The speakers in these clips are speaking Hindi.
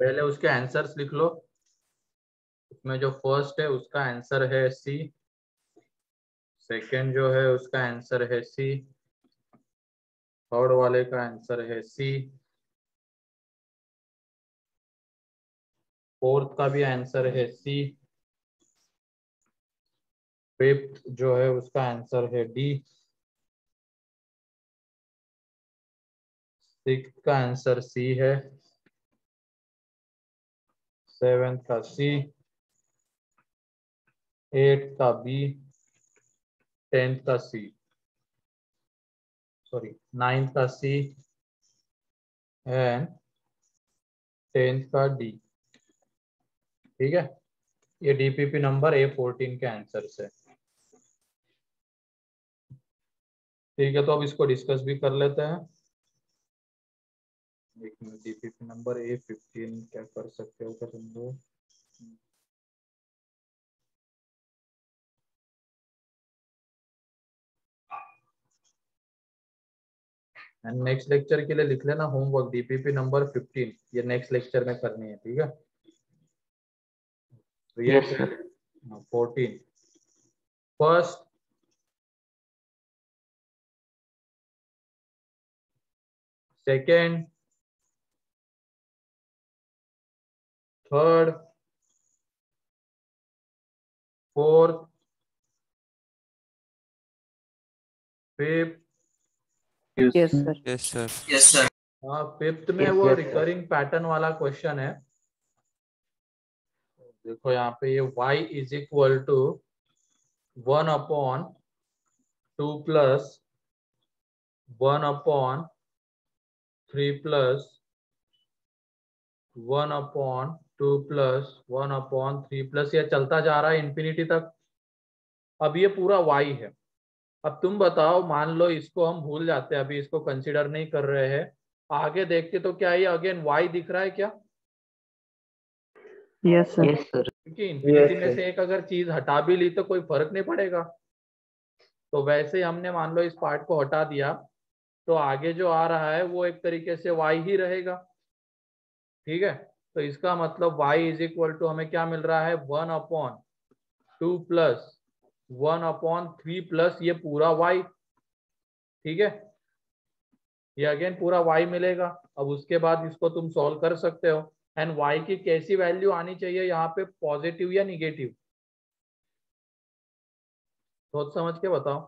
पहले उसके आंसर्स लिख लो। उसमें जो फर्स्ट है उसका आंसर है सी, सेकंड जो है उसका आंसर है सी, थर्ड वाले का आंसर है सी, फोर्थ का भी आंसर है सी, फिफ्थ जो है उसका आंसर है डी, सिक्स का आंसर सी है, सेवेंथ का सी, एट का बी, टेंथ का सी, सॉरी नाइन्थ का सी एंड टेंथ का डी। ठीक है, ये डीपीपी नंबर A14 के आंसर है। ठीक है, तो अब इसको डिस्कस भी कर लेते हैं। एक मिनट, डीपीपी नंबर A15 क्या कर सकते हो तुम लोग। एंड नेक्स्ट लेक्चर के लिए लिख लेना होमवर्क, डीपीपी नंबर 15 ये नेक्स्ट लेक्चर में करनी है। ठीक है, तो ये yes sir. 14 first, second, third, fourth, fifth. Yes sir. Sir. Yes sir. Yes sir. हाँ, फिफ्थ में Yes, वो yes, sir. रिकरिंग पैटर्न वाला क्वेश्चन है। देखो यहाँ पे ये y is equal to 1/2 plus 1/3 plus 1/2 plus 1/3 plus ये चलता जा रहा है इंफिनिटी तक। अब ये पूरा y है। अब तुम बताओ, मान लो इसको हम भूल जाते हैं, अभी इसको कंसिडर नहीं कर रहे हैं, आगे देखते तो क्या ये अगेन y दिख रहा है क्या? Yes sir. Yes, sir. क्योंकि इंफिनिटी में से एक अगर चीज हटा भी ली तो कोई फर्क नहीं पड़ेगा। तो वैसे ही हमने मान लो इस पार्ट को हटा दिया, तो आगे जो आ रहा है वो एक तरीके से y ही रहेगा। ठीक है, तो इसका मतलब y इज इक्वल टू हमें क्या मिल रहा है, 1/2 प्लस 1/3 प्लस ये पूरा y। ठीक है, ये अगेन पूरा y मिलेगा। अब उसके बाद इसको तुम सॉल्व कर सकते हो। एंड y की कैसी वैल्यू आनी चाहिए यहाँ पे, पॉजिटिव या निगेटिव? सोच समझ के बताओ।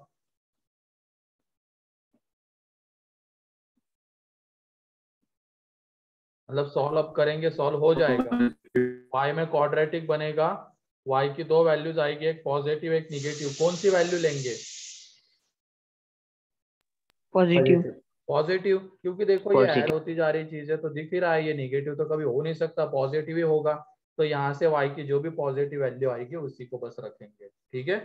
मतलब सॉल्व अप करेंगे, सॉल्व हो जाएगा। y में क्वाड्रेटिक बनेगा, y की दो वैल्यूज आएगी, एक पॉजिटिव एक निगेटिव। कौन सी वैल्यू लेंगे? पॉजिटिव। पॉजिटिव, क्योंकि देखो ये ऐड Positive. होती जा रही चीज है तो दिख ही रहा है, ये निगेटिव तो कभी हो नहीं सकता, पॉजिटिव ही होगा। तो यहाँ से y की जो भी पॉजिटिव वैल्यू आएगी उसी को बस रखेंगे। ठीक है,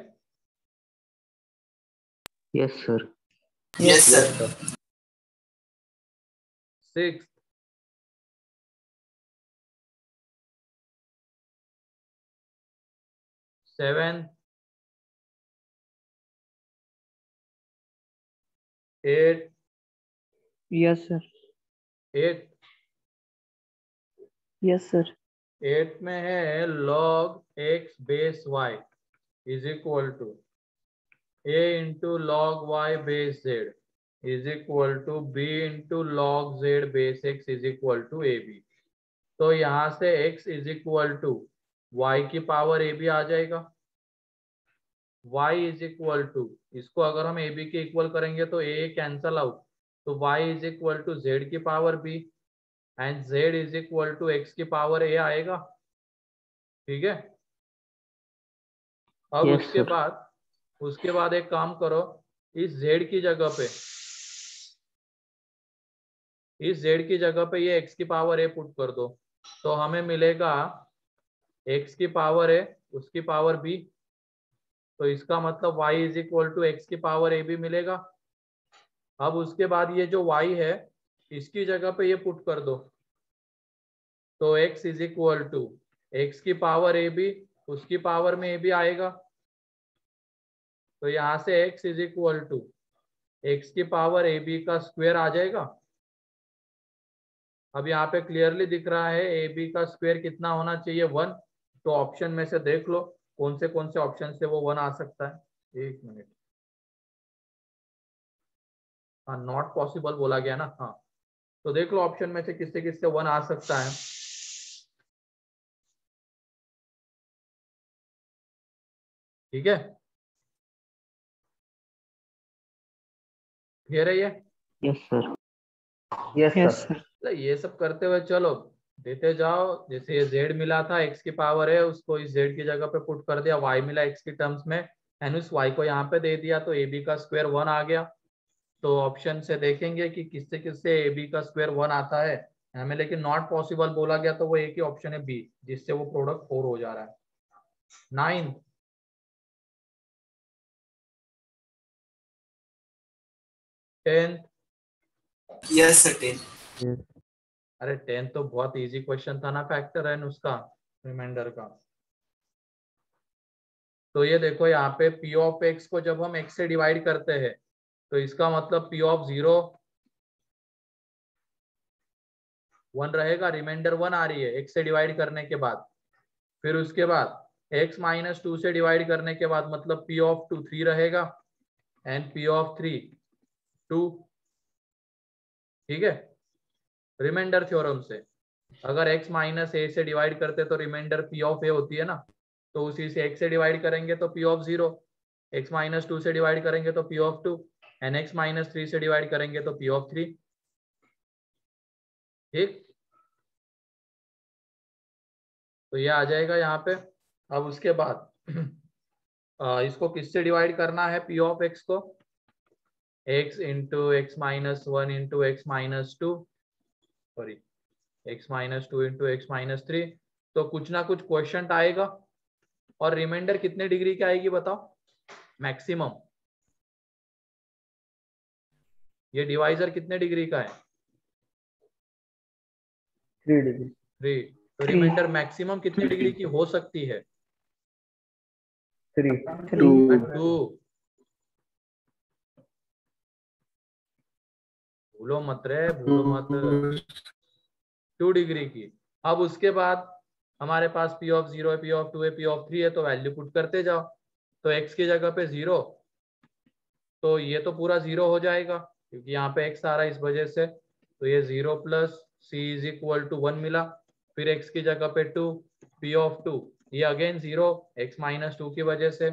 Yes, sir. Yes sir. Six, seven, eight, yes sir. Eight, yes sir. Eight में है log x base y is equal to a into log y base z is equal to b into log z base x is equal to ab। तो यहाँ से x is equal to y की पावर ab आ जाएगा। y इज इक्वल टू, इसको अगर हम ab के इक्वल करेंगे तो a कैंसल आउट, तो y is equal to z की power b and z is equal to x की पावर a आएगा। ठीक है, अब Yes, sir. उसके बाद एक काम करो, इस z की जगह पे, इस z की जगह पे ये x की पावर a पुट कर दो, तो हमें मिलेगा x की पावर a उसकी पावर b। तो इसका मतलब y is equal to x की पावर a भी मिलेगा। अब उसके बाद ये जो y है इसकी जगह पे ये पुट कर दो, तो x is equal to x की पावर a भी उसकी पावर में a भी आएगा। तो यहाँ से x is equal to x की पावर ab का स्क्वायर आ जाएगा। अब यहाँ पे क्लियरली दिख रहा है ए बी का स्क्वायर कितना होना चाहिए 1। तो ऑप्शन में से देख लो कौन से ऑप्शन से वो 1 आ सकता है। एक मिनट, हाँ नॉट पॉसिबल बोला गया ना, हाँ। तो देख लो ऑप्शन में से किससे किससे 1 आ सकता है। ठीक है, क्लियर है ये? Yes sir. Yes, sir. तो ये सब करते हुए चलो देते जाओ। जैसे ये z मिला था x की पावर है, उसको इस z की जगह पे पुट कर दिया, y मिला x की टर्म्स में एंड उस y को यहाँ पे दे दिया, तो ab का स्क्वायर 1 आ गया। तो ऑप्शन से देखेंगे कि किससे किससे ab का स्क्वायर 1 आता है हमें, लेकिन नॉट पॉसिबल बोला गया तो वो एक ही ऑप्शन है बी, जिससे वो प्रोडक्ट 4 हो जा रहा है। 9, 10। Yes sir 10। Yes. अरे 10 तो बहुत इजी क्वेश्चन था ना, फैक्टर है उसका रिमाइंडर का। तो ये देखो यहाँ पे p ऑफ x को जब हम x से डिवाइड करते हैं तो इसका मतलब p ऑफ 0 1 रहेगा, रिमाइंडर 1 आ रही है x से डिवाइड करने के बाद। फिर उसके बाद x माइनस 2 से डिवाइड करने के बाद मतलब p ऑफ 2 3 रहेगा एंड p ऑफ 3 2। ठीक है, रिमाइंडर थ्योरम से अगर x माइनस a से डिवाइड करते तो रिमाइंडर p ऑफ a होती है ना, तो उसी से x से डिवाइड करेंगे तो p ऑफ 0, x माइनस 2 से डिवाइड करेंगे तो p of 2 and x minus 3 से डिवाइड करेंगे तो p ऑफ 3। ठीक, तो ये आ जाएगा यहाँ पे। अब उसके बाद इसको किससे डिवाइड करना है p ऑफ x को, x into x minus 1 into x minus 2, sorry x minus 2 into x minus 3। तो कुछ ना कुछ क्वेश्चन आएगा। और रिमाइंडर कितने डिग्री की आएगी बताओ मैक्सिमम? ये डिवाइजर कितने डिग्री का है? 3 degree. 3। तो 3. रिमाइंडर मैक्सिमम कितने डिग्री की हो सकती है? 3. 2। भूलो मत रे, भूलो मत, 2 डिग्री की। अब उसके बाद हमारे पास p ऑफ 0 है, p ऑफ 2 है, p ऑफ 3 है, तो वैल्यू पुट करते जाओ। तो x की जगह पे 0, तो ये तो पूरा 0 हो जाएगा क्योंकि यहाँ पे x आ रहा है इस वजह से। तो ये 0 plus c is equal to 1 मिला। फिर x की जगह पे 2, p ऑफ 2 ये अगेन 0 x माइनस 2 की वजह से।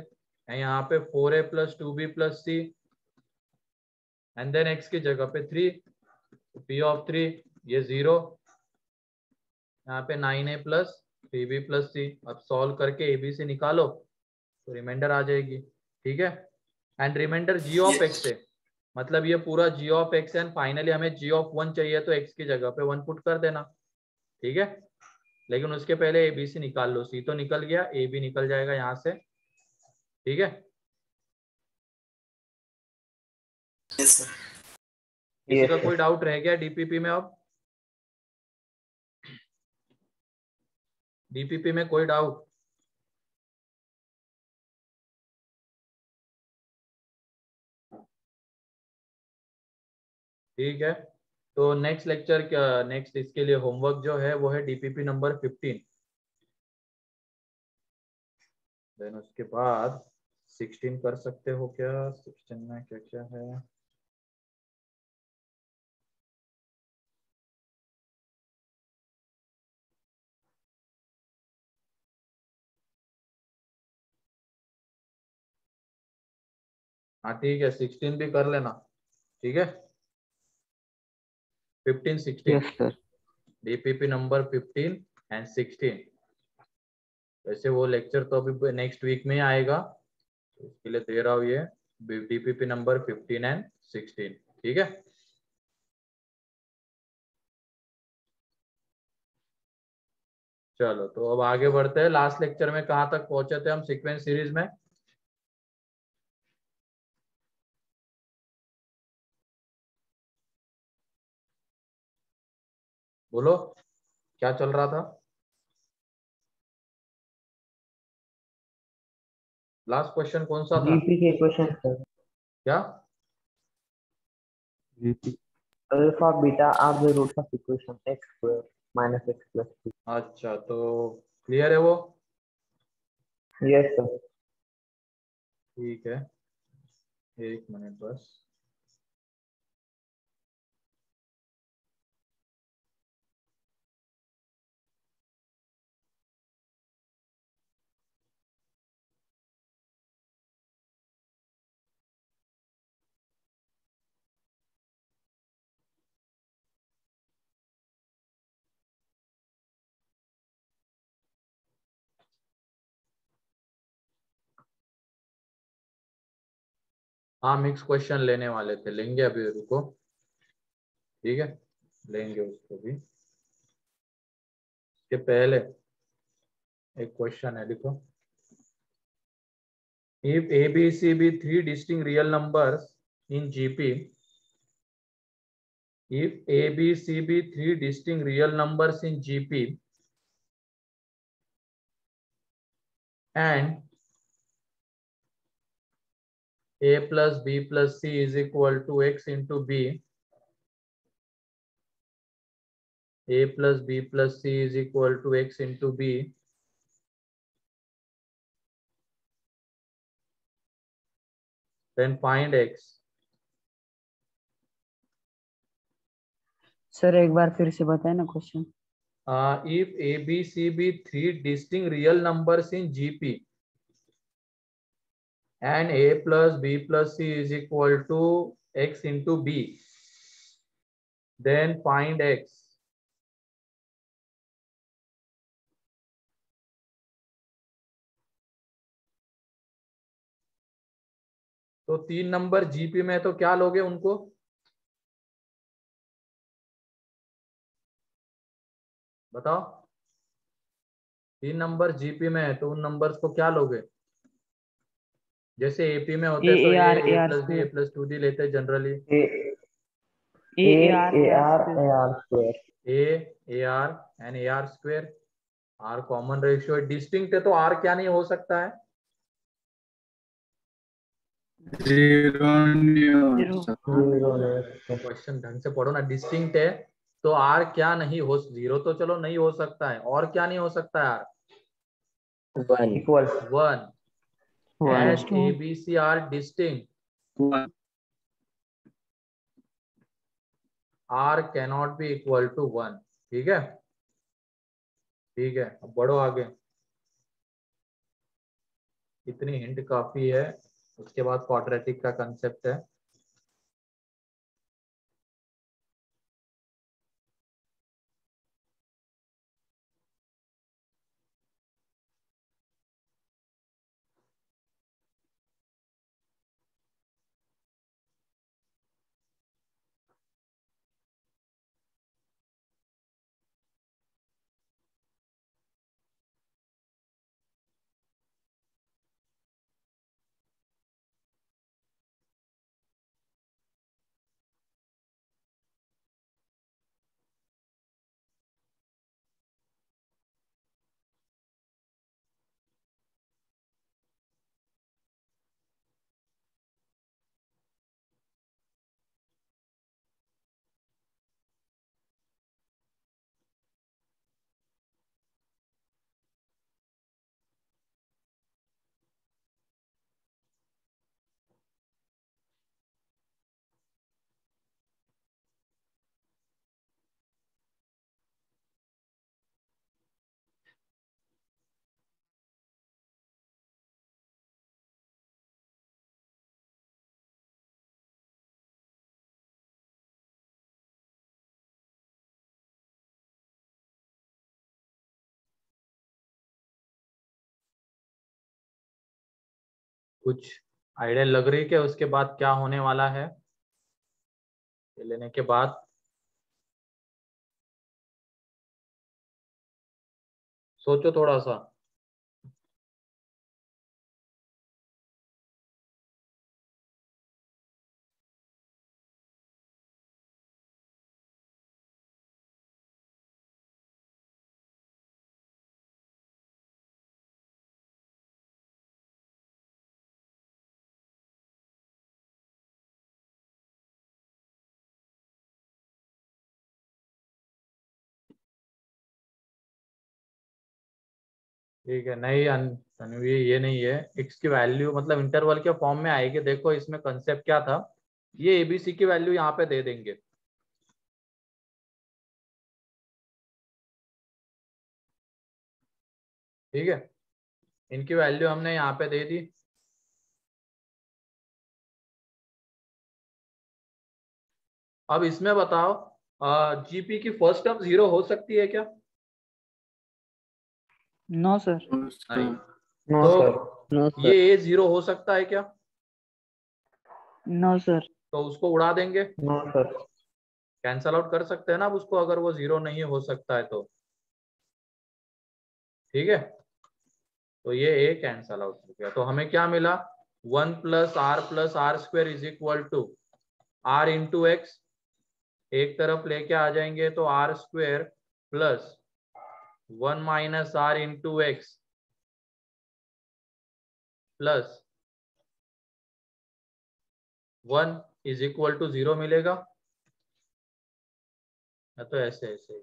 यहाँ पे 4a plus 2b plus c and then x की जगह पे 3, p ऑफ 3 ये 0, यहाँ पे 9a plus 3b plus c। अब सॉल्व करके a b से निकालो तो रिमाइंडर आ जाएगी। ठीक है, and reminder g of x है, मतलब ये पूरा g of x and finally हमें g ऑफ 1 चाहिए तो x की जगह पे 1 पुट कर देना। ठीक है, लेकिन उसके पहले a b से निकाल लो, c तो निकल गया, a b निकल जाएगा यहाँ से। ठीक है, यस सर। किसी का कोई डाउट रह गया डीपीपी में? अब डीपीपी में कोई डाउट? ठीक है, तो नेक्स्ट लेक्चर नेक्स्ट इसके लिए होमवर्क जो है वो है डीपीपी नंबर 15। देन उसके बाद 16 कर सकते हो क्या? 16 में क्या क्या है? हाँ ठीक है, 16 भी कर लेना। ठीक है, 15 16 Yes sir. DPP number 15 and 16। वैसे वो लेक्चर तो अभी नेक्स्ट वीक में ही आएगा, तो इसके लिए दे रहा हूँ ये डीपीपी नंबर 15 एंड 16। ठीक है, चलो तो अब आगे बढ़ते हैं। लास्ट लेक्चर में कहाँ तक पहुंचे थे हम सीक्वेंस सीरीज में? बोलो क्या चल रहा था? लास्ट क्वेश्चन कौन सा था? GP के क्वेश्चन सर. क्या? VP. Alpha beta are the roots of equation x square minus x plus two. अच्छा, तो क्लियर है वो? Yes sir. ठीक है, एक मिनट बस। हाँ, मिक्स क्वेश्चन लेने वाले थे, लेंगे अभी, रुको। ठीक है, लेंगे उसको भी। इसके पहले एक क्वेश्चन है, लिखो। If A, B, C be three distinct real numbers in GP, if A, B, C be three distinct real numbers in GP, and A plus B plus C is equal to X into B, A plus B plus C is equal to X into B, then find X. Sir एक बार फिर से बताए ना question. If A, B, C be three distinct real numbers in GP, and A plus B plus C is equal to X into B, then find X. तो 3 नंबर जीपी में, तो क्या लोगे उनको? बताओ। 3 नंबर जीपी में है, तो उन नंबर्स को क्या लोगे? जैसे एपी में होते ए हैं तो a r a a r plus b a square, plus two d लेते हैं generally. A a a a r a a r r square. A r square. A r and A r square. R common ratio है, डिस्टिंक्ट है, तो आर क्या नहीं हो सकता है? जीरो नहीं हो जीरो। सकता। क्वेश्चन ढंग से पढ़ो ना। डिस्टिंक्ट है तो आर क्या नहीं हो, जीरो तो चलो नहीं हो सकता है, और क्या नहीं हो सकता है? R one. Equal 1। One as two. A b c are distinct, r cannot be equal to 1। ठीक है, ठीक है, अब बढ़ो आगे। इतनी हिंट काफी है। उसके बाद क्वाड्रेटिक का कंसेप्ट है। कुछ आइडिया लग रही है कि उसके बाद क्या होने वाला है? ये लेने के बाद सोचो थोड़ा सा। ठीक है, नहीं तन्वी ये नहीं है, x की वैल्यू मतलब इंटरवल के फॉर्म में आएगी। देखो इसमें कंसेप्ट क्या था, ये एबीसी की वैल्यू यहाँ पे दे देंगे। ठीक है, इनकी वैल्यू हमने यहाँ पे दे दी। अब इसमें बताओ जीपी की फर्स्ट टर्म 0 हो सकती है क्या? No sir. नहीं। नो तो सर। नो ये ए 0 हो सकता है क्या? No sir. तो उसको उड़ा देंगे, नो सर। कैंसल आउट कर सकते हैं ना अब उसको, अगर वो 0 नहीं हो सकता है तो। ठीक है, तो ये ए कैंसल आउट हो गया। तो हमें क्या मिला, 1 plus r square is equal to r into x. एक तरफ लेके आ जाएंगे तो r square plus 1 minus r into x plus 1 is equal to 0 मिलेगा। तो ऐसे ऐसे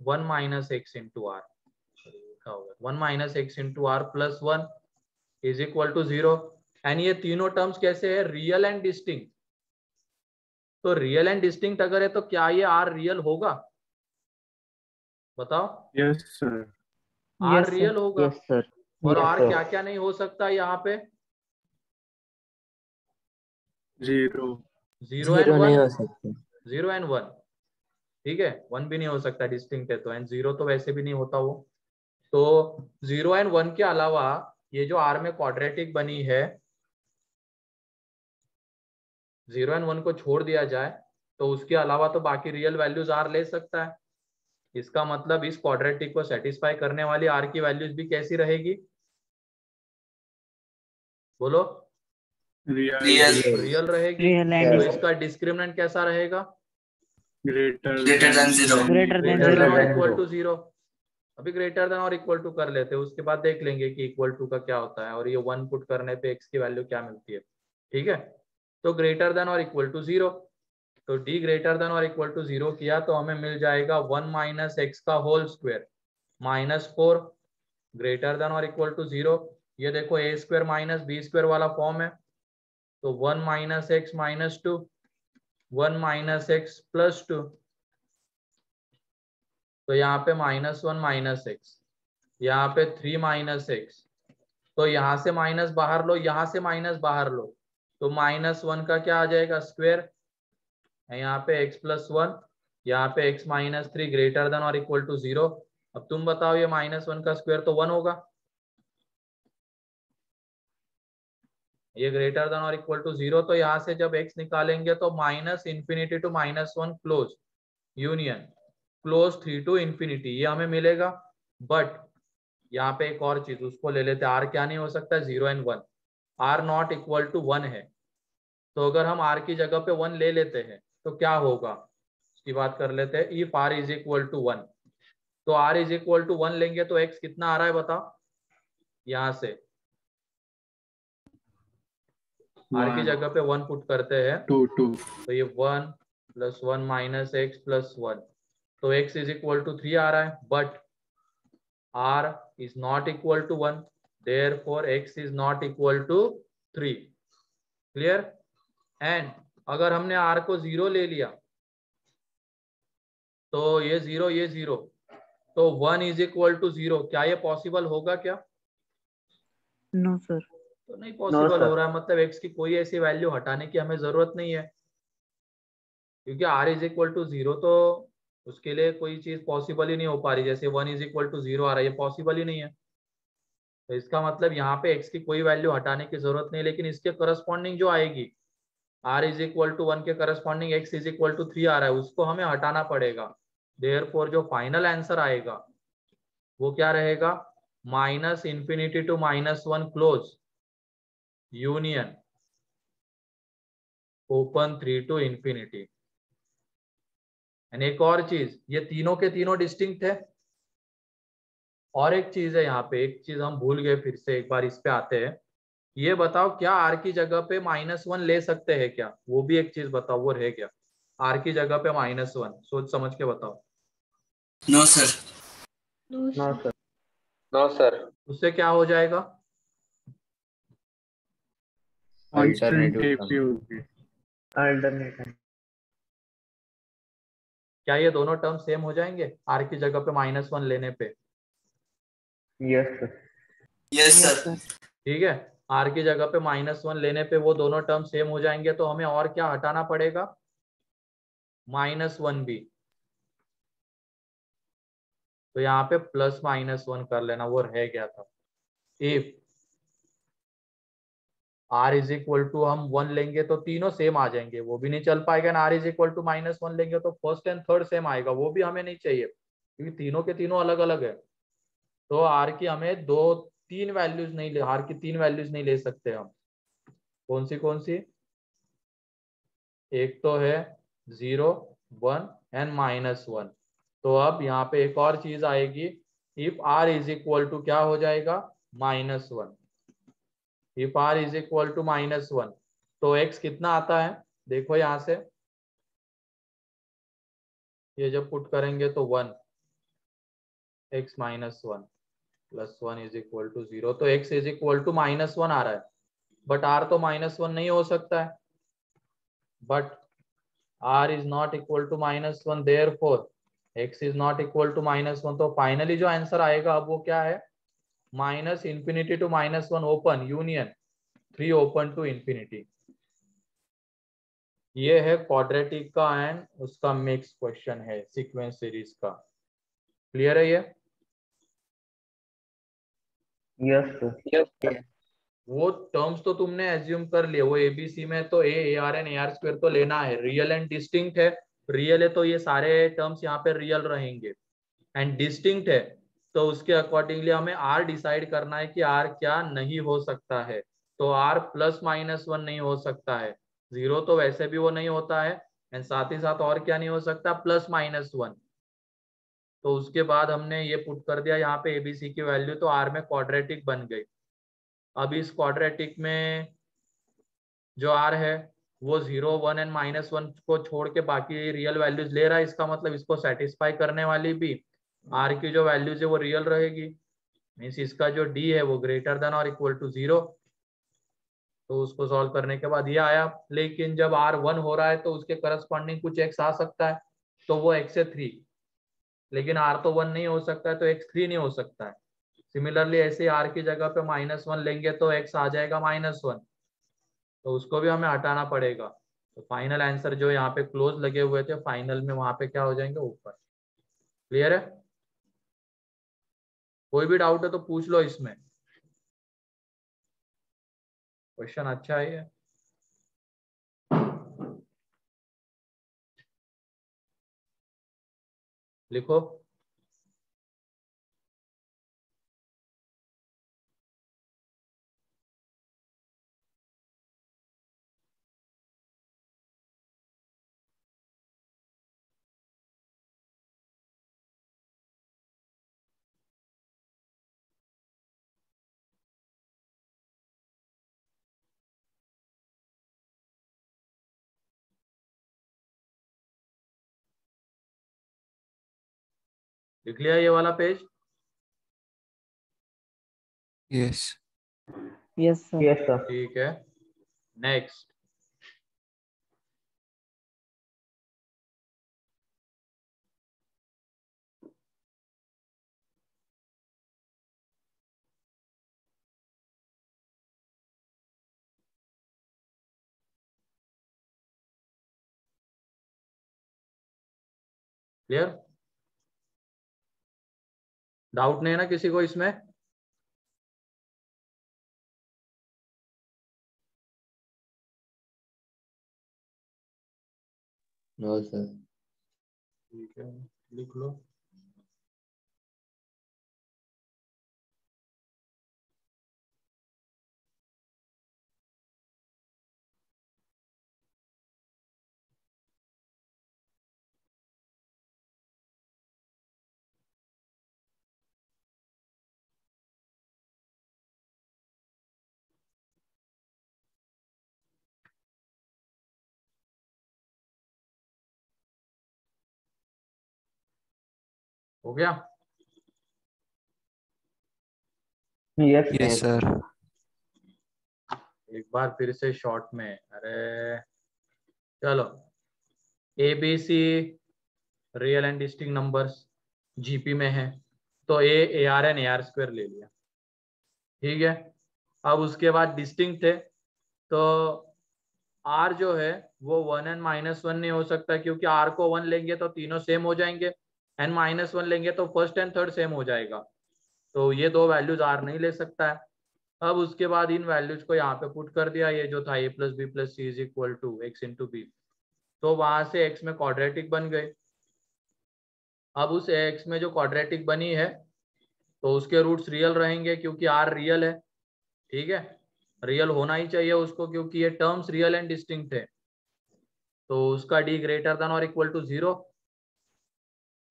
1 माइनस एक्स इंटू आर, लिखा होगा 1 minus X into R plus 1 is equal to 0। And ये तीनों टर्म्स कैसे है, रियल एंड डिस्टिंक्ट। तो रियल एंड डिस्टिंक्ट अगर है तो क्या ये आर रियल होगा? बताओ। Yes sir. R yes sir. Real होगा। Yes sir. और Yes, आर sir. क्या क्या नहीं हो सकता यहाँ पे? 0 0 एंड नहीं 1, हो सकते। 0 एंड 1। ठीक है, 1 भी नहीं हो सकता, डिस्टिंक्ट है तो। एंड 0 तो वैसे भी नहीं होता वो। तो 0 एंड 1 के अलावा ये जो आर में क्वाड्रेटिक बनी है, 0 एंड 1 को छोड़ दिया जाए तो उसके अलावा तो बाकी रियल वैल्यूज आर ले सकता है। इसका मतलब इस क्वाड्रेटिक को सेटिस्फाई करने वाली आर की वैल्यूज भी कैसी रहेगी? बोलो। Real. रियल रहेगी। रियल एंड तो इसका डिस्क्रिमिनेंट कैसा रहेगा? Greater Greater than 0. Greater than greater than और zero. Equal to 0। अभी ग्रेटर देन और इक्वल टू कर लेते हैं, उसके बाद देख लेंगे कि इक्वल टू का क्या होता है और ये 1 पुट करने पे x की वैल्यू क्या मिलती है। ठीक है, तो ग्रेटर देन और इक्वल टू 0। तो d ग्रेटर देन और इक्वल टू 0 किया तो हमें मिल जाएगा 1 माइनस एक्स का whole square minus 4 greater than और इक्वल टू 0। ये देखो a square minus b square वाला फॉर्म है। तो 1 minus x minus 2, 1 minus x plus 2। तो यहाँ पे -1 माइनस एक्स, यहाँ पे 3 माइनस एक्स। तो यहाँ से माइनस बाहर लो, यहाँ से माइनस बाहर लो, तो -1 का क्या आ जाएगा, स्क्वायर। यहाँ पे x प्लस 1, यहाँ पे x माइनस 3 ग्रेटर देन और इक्वल टू 0। अब तुम बताओ ये -1 का स्क्वायर तो 1 होगा। ये ग्रेटर देन और इक्वल टू 0, तो यहाँ से जब x निकालेंगे तो -∞ to -1 close union close 3 to infinity, ये हमें मिलेगा। बट यहाँ पे एक और चीज उसको ले लेते हैं, r क्या नहीं हो सकता, 0 and 1। r not equal to 1 है। तो अगर हम r की जगह पे 1 ले लेते हैं तो क्या होगा, उसकी बात कर लेते हैं। If r is equal to 1, तो r इज इक्वल टू 1 लेंगे तो x कितना आ रहा है बताओ। यहाँ से r की जगह पे 1 पुट करते हैं 2 तो ये 1 प्लस 1 माइनस एक्स प्लस 1, तो x इज इक्वल टू 3 आ रहा है। But r is not equal to 1, therefore x is not equal to 3। Clear? And अगर हमने r को 0 ले लिया तो ये 0 ये 0, तो 1 इज इक्वल टू 0। क्या ये पॉसिबल होगा क्या? No sir. तो नहीं पॉसिबल हो रहा है, मतलब x की कोई ऐसी वैल्यू हटाने की हमें जरूरत नहीं है, क्योंकि r इज इक्वल टू 0 तो उसके लिए कोई चीज पॉसिबल ही नहीं हो पा रही। जैसे 1 इज इक्वल टू 0 आ रहा है, ये पॉसिबल ही नहीं है। तो इसका मतलब यहाँ पे x की कोई वैल्यू हटाने की जरूरत नहीं, लेकिन इसके करस्पॉन्डिंग जो आएगी r इज इक्वल टू 1 के corresponding x is equal to 3 आ रहा है, उसको हमें हटाना पड़ेगा। देयरफॉर जो फाइनल आंसर आएगा वो क्या रहेगा, -∞ to -1 close union open 3 to infinity. And एक और चीज, ये तीनों के तीनों डिस्टिंक्ट है। और एक चीज है यहाँ पे, एक चीज हम भूल गए, फिर से एक बार इस पे आते हैं। ये बताओ क्या r की जगह पे -1 ले सकते हैं क्या? वो भी एक चीज बताओ, वो रह गया। r की जगह पे -1 सोच समझ के बताओ। No, sir. No sir. No sir. उससे क्या हो जाएगा? Constant Alternative AP sum. होगी। अल्टरनेटिव। क्या ये दोनों टर्म सेम हो जाएंगे आर की जगह पे -1 लेने पे? Yes sir. Yes yes sir. Sir. ठीक है, आर की जगह पे -1 लेने पे वो दोनों टर्म सेम हो जाएंगे, तो हमें और क्या हटाना पड़ेगा? -1 भी। तो यहाँ पे +-1 कर लेना, वो रह गया था। If r is equal to हम 1 लेंगे तो तीनों सेम आ जाएंगे, वो भी नहीं चल पाएगा ना। r इज इक्वल टू -1 लेंगे तो फर्स्ट एंड थर्ड सेम आएगा, वो भी हमें नहीं चाहिए, क्योंकि तीनों के तीनों अलग अलग है। तो r की हमें तीन वैल्यूज नहीं ले, r की 3 वैल्यूज नहीं ले सकते हम। कौन सी? एक तो है 0, 1 एंड -1। तो अब यहाँ पे एक और चीज आएगी, if r is equal to क्या हो जाएगा? -1। If r is equal to -1 तो x कितना आता है? देखो यहाँ से, ये जब पुट करेंगे तो 1, x -1 +1 इज इक्वल टू 0, तो x इज इक्वल टू -1 आ रहा है। बट r तो -1 नहीं हो सकता है, but r is not equal to -1, therefore x is not equal to -1। तो फाइनली जो आंसर आएगा अब वो क्या है? -∞ To -1 open union 3 open to infinity. ये है क्वाड्रेटिक का एंड उसका मिक्स क्वेश्चन है सीक्वेंस सीरीज का। क्लियर है ये? Yes sir. वो टर्म्स तो तुमने एज्यूम कर लिए, वो एबीसी में तो a r and a r square तो लेना है। रियल एंड डिस्टिंक्ट है, रियल है तो ये सारे टर्म्स यहाँ पे रियल रहेंगे, एंड डिस्टिंक्ट है तो उसके अकॉर्डिंगली हमें आर डिसाइड करना है कि आर क्या नहीं हो सकता है। तो आर +-1 नहीं हो सकता है, 0 तो वैसे भी वो नहीं होता है, एंड साथ ही साथ और क्या नहीं हो सकता? +-1। तो उसके बाद हमने ये पुट कर दिया यहाँ पे एबीसी की वैल्यू, तो आर में क्वाड्रेटिक बन गई। अब इस क्वाड्रेटिक में जो आर है वो 0, 1 एंड -1 को छोड़ के बाकी रियल वैल्यूज ले रहा है, इसका मतलब इसको सेटिस्फाई करने वाली भी आर की जो वैल्यूज है वो रियल रहेगी। मीन्स इसका जो डी है वो ग्रेटर देन और इक्वल टू 0। तो उसको सॉल्व करने के बाद ये आया, लेकिन जब r 1 हो रहा है तो उसके करस्पॉन्डिंग कुछ x आ सकता है, तो वो x है 3। लेकिन r तो 1 नहीं हो सकता है, तो x 3 नहीं हो सकता है। सिमिलरली ऐसे r की जगह पे -1 लेंगे तो x आ जाएगा -1, तो उसको भी हमें हटाना पड़ेगा। तो फाइनल आंसर जो यहाँ पे क्लोज लगे हुए थे फाइनल में वहां पे क्या हो जाएंगे? ऊपर। क्लियर है? कोई भी डाउट है तो पूछ लो इसमें, क्वेश्चन अच्छा है ये। लिखो। लिख लिया ये वाला page? Yes. Yes sir. Yes sir. ठीक है, नेक्स्ट। क्लियर? डाउट नहीं है ना किसी को इसमें? No, sir. ठीक है, लिख लो। हो गया? Yes, Yes, yes. sir. एक बार फिर से शॉर्ट में, अरे चलो, a b c real and distinct numbers GP में है, तो a r and a r square ले लिया, ठीक है। अब उसके बाद डिस्टिंक्ट है, तो आर जो है वो 1 n-1 नहीं हो सकता, क्योंकि आर को 1 लेंगे तो तीनों सेम हो जाएंगे, n-1 लेंगे तो फर्स्ट एंड थर्ड सेम हो जाएगा, तो ये दो वैल्यूज आर नहीं ले सकता है। अब उसके बाद इन वैल्यूज को यहाँ पे पुट कर दिया, ये जो था a plus B plus C is equal to x into b, तो वहां से x में क्वाड्रेटिक बन गए। अब उस x में जो क्वाड्रेटिक बनी है तो उसके रूट्स रियल रहेंगे, क्योंकि r रियल है, ठीक है, रियल होना ही चाहिए उसको, क्योंकि ये टर्म्स रियल एंड डिस्टिंक्ट है, तो उसका d ग्रेटर देन और इक्वल टू 0,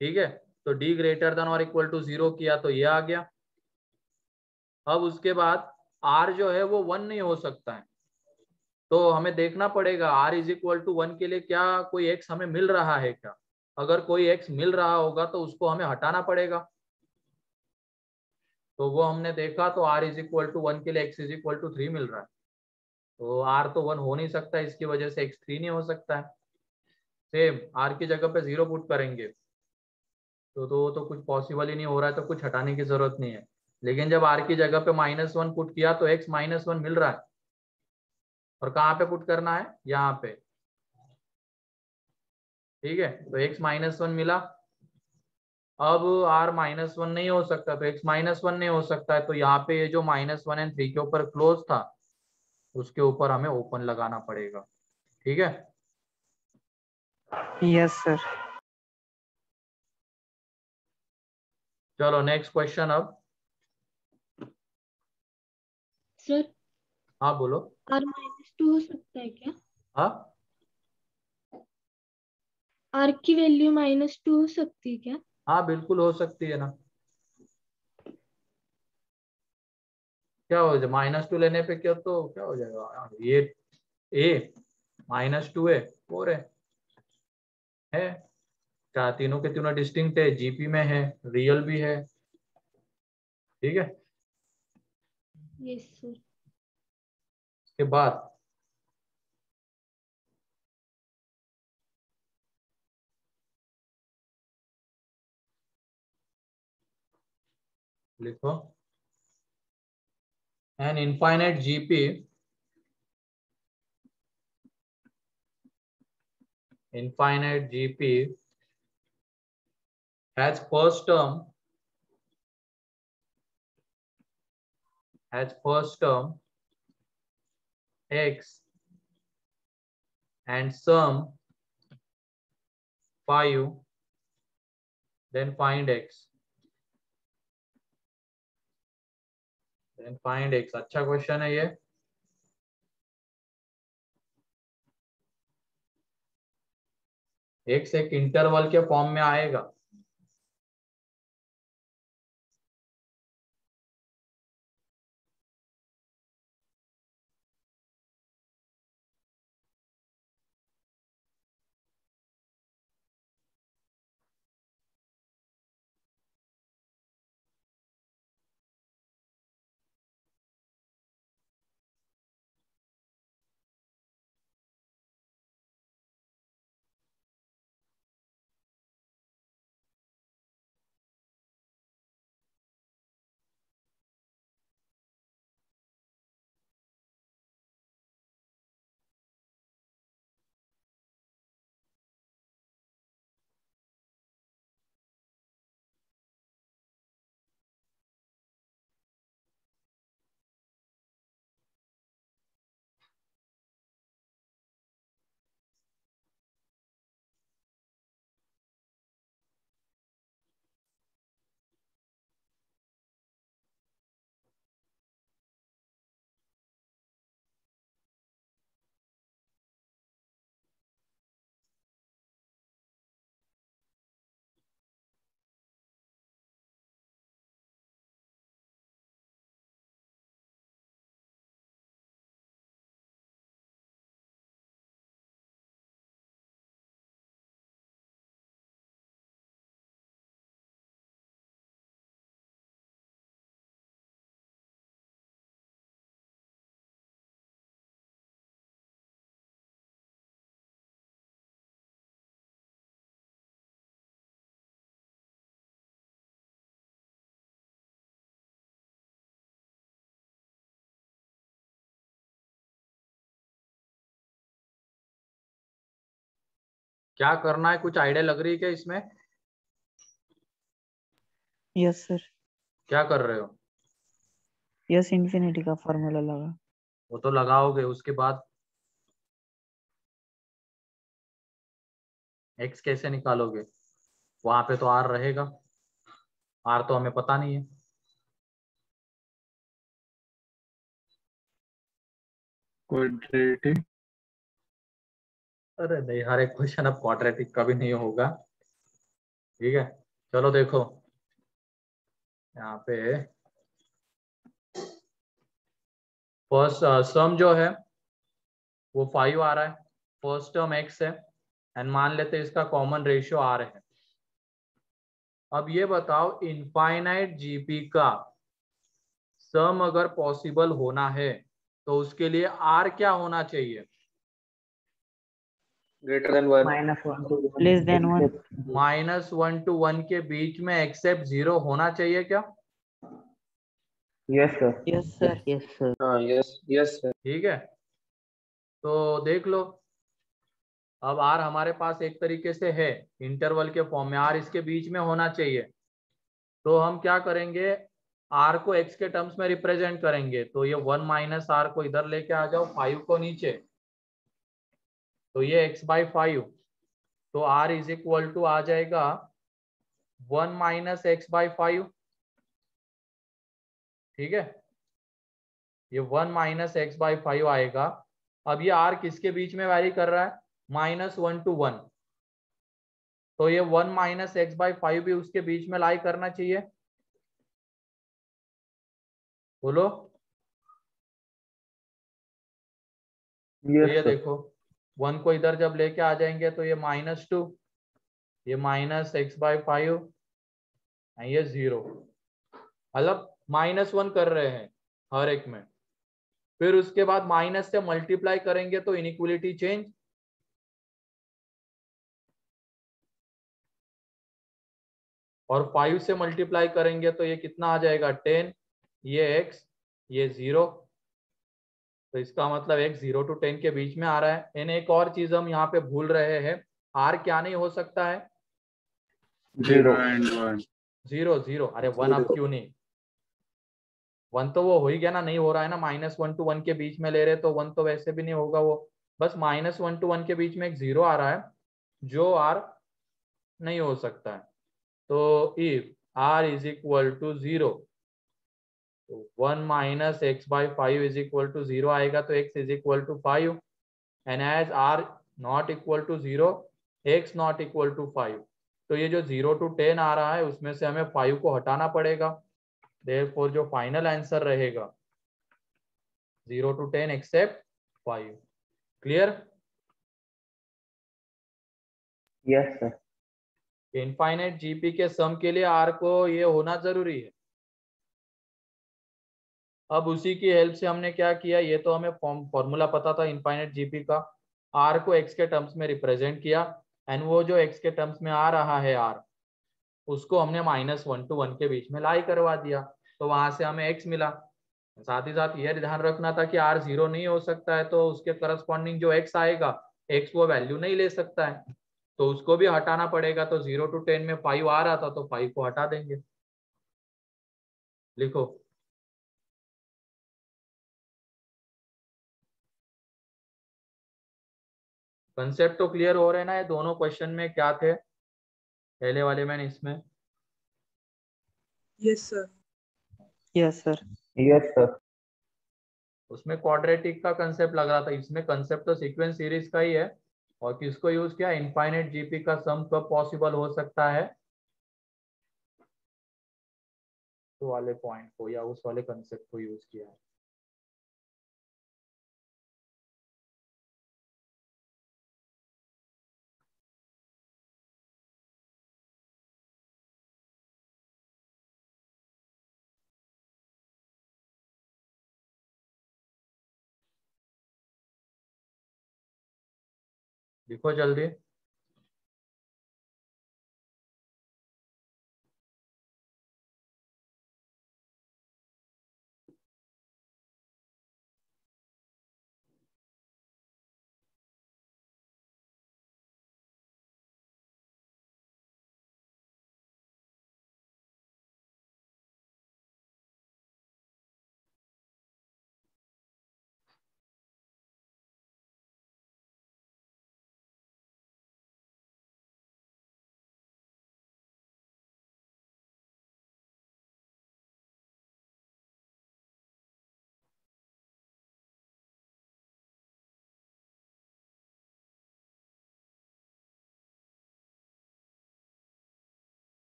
ठीक है। तो d ग्रेटर देन और इक्वल टू 0 किया तो ये आ गया। अब उसके बाद r जो है वो 1 नहीं हो सकता है, तो हमें देखना पड़ेगा r इज इक्वल टू 1 के लिए क्या कोई x हमें मिल रहा है क्या। अगर कोई x मिल रहा होगा तो उसको हमें हटाना पड़ेगा, तो वो हमने देखा, तो r इज इक्वल टू 1 के लिए x इज इक्वल टू 3 मिल रहा है, तो r तो 1 हो नहीं सकता, इसकी वजह से x 3 नहीं हो सकता है। सेम r की जगह पे 0 पुट करेंगे तो कुछ पॉसिबल ही नहीं हो रहा है, तो कुछ हटाने की जरूरत नहीं है। लेकिन जब r की जगह पे -1 पुट किया तो x -1 मिल रहा है, और कहाँ पे पुट करना है, यहाँ पे, ठीक है। तो x -1 मिला। अब r -1 नहीं हो सकता, तो x -1 नहीं हो सकता है, तो यहाँ पे ये जो -1 और 3 के ऊपर क्लोज था उसके ऊपर हमें ओपन लगाना पड़ेगा, ठीक है। Yes, sir. चलो नेक्स्ट क्वेश्चन अब। सर हाँ बोलो। r-2 हो सकता है क्या? हाँ r की वैल्यू -2 हो सकती है क्या? हाँ बिल्कुल हो सकती है ना, क्या हो जाए, -2 लेने पे क्या, तो क्या हो जाएगा, ये a -2 है 4 है क्या, तीनों के तीनों डिस्टिंक्ट है, जीपी में है, रियल भी है, ठीक है। Yes sir. के बाद लिखो, an infinite GP infinite GP has first term x and sum 5, then find x, अच्छा क्वेश्चन है ये। x एक इंटरवल के फॉर्म में आएगा, क्या करना है, कुछ आइडिया लग रही है क्या इसमें? Yes sir. क्या कर रहे हो? यस इन्फिनिटी का फॉर्मूला लगा। वो तो लगाओगे, उसके बाद x कैसे निकालोगे? वहां पे तो r रहेगा, r तो हमें पता नहीं है। क्वाड्रेटिक। अरे नहीं, हर एक क्वेश्चन अब क्वाड्रेटिक का भी नहीं होगा। ठीक है, चलो देखो यहाँ पे फर्स्ट सम जो है वो 5 आ रहा है, फर्स्ट टर्म x है, एंड मान लेते हैं इसका कॉमन रेशियो r है। अब ये बताओ इनफाइनाइट जीपी का सम अगर पॉसिबल होना है तो उसके लिए r क्या होना चाहिए? Greater than 1. -1 to 1 Less than 1. except -1 to 1 के बीच में एक्सेप्ट 0 होना चाहिए क्या? yes sir. Yes sir. Yes sir. Yes. Yes, sir. ठीक है, तो देख लो, अब r हमारे पास एक तरीके से है इंटरवल के फॉर्म में, r इसके बीच में होना चाहिए। तो हम क्या करेंगे, r को x के टर्म्स में रिप्रेजेंट करेंगे, तो ये 1 माइनस r को इधर लेके आ जाओ, 5 को नीचे, तो ये x/5, तो r इज इक्वल टू आ जाएगा 1 माइनस x/5। ठीक है, ये 1 माइनस x/5 आएगा। अब ये r किसके बीच में वैरी कर रहा है? -1 to 1, तो ये 1 माइनस x/5 भी उसके बीच में लाई करना चाहिए। बोलो। तो Yes ये sir. देखो 1 को इधर जब लेके आ जाएंगे तो ये -2, ये -x/5, ये 0, मतलब -1 कर रहे हैं हर एक में। फिर उसके बाद माइनस से मल्टीप्लाई करेंगे तो इनइक्वलिटी चेंज, और 5 से मल्टीप्लाई करेंगे तो ये कितना आ जाएगा 10, ये x, ये 0, तो इसका मतलब x 0 to 10 के बीच में आ रहा है। एंड एक और चीज हम यहाँ पे भूल रहे हैं, r क्या नहीं हो सकता है? 0 and 1. 0 अरे 1 अब क्यों नहीं? 1 तो वो हो ही गया ना, नहीं हो रहा है ना, -1 to 1 के बीच में ले रहे तो 1 तो वैसे भी नहीं होगा वो, बस -1 to 1 के बीच में एक 0 आ रहा है जो r नहीं हो सकता है। तो if r is equal to 0, तो 1 minus x/5 is equal to 0 आएगा, तो x is equal to 5, and as r not equal to 0, x not equal to 5, तो ये जो 0 to 10 आ रहा है उसमें से हमें 5 को हटाना पड़ेगा। देयरफॉर जो फाइनल आंसर रहेगा 0 to 10 except 5। Clear? Yes sir. Infinite GP के सम के लिए r को ये होना जरूरी है। अब उसी की हेल्प से हमने क्या किया, ये तो हमें फॉर्मूला पता था इनफाइनाइट जीपी का, r को x के टर्म्स में रिप्रेजेंट किया, एंड वो जो x के टर्म्स में आ रहा है r, उसको हमने -1 to 1 के बीच में लाई करवा दिया, तो वहां से हमें x मिला। साथ ही साथ यह ध्यान रखना था कि r 0 नहीं हो सकता है, तो उसके करस्पॉन्डिंग जो x आएगा, x वो वैल्यू नहीं ले सकता है, तो उसको भी हटाना पड़ेगा। तो 0 to 10 में 5 आ रहा था, तो 5 को हटा देंगे। लिखो। कंसेप्ट तो क्लियर हो रहे हैं ना? ये दोनों क्वेश्चन में क्या थे, पहले वाले में इसमें? Yes sir. Yes sir. Yes sir. उसमें क्वाड्रेटिक का कंसेप्ट लग रहा था, इसमें कंसेप्ट तो सीक्वेंस सीरीज का ही है। और किसको यूज किया? इनफाइनाइट जीपी का सम कब पॉसिबल हो सकता है, तो वाले पॉइंट को या उस वाले कंसेप्ट को यूज किया है। लिखो जल्दी।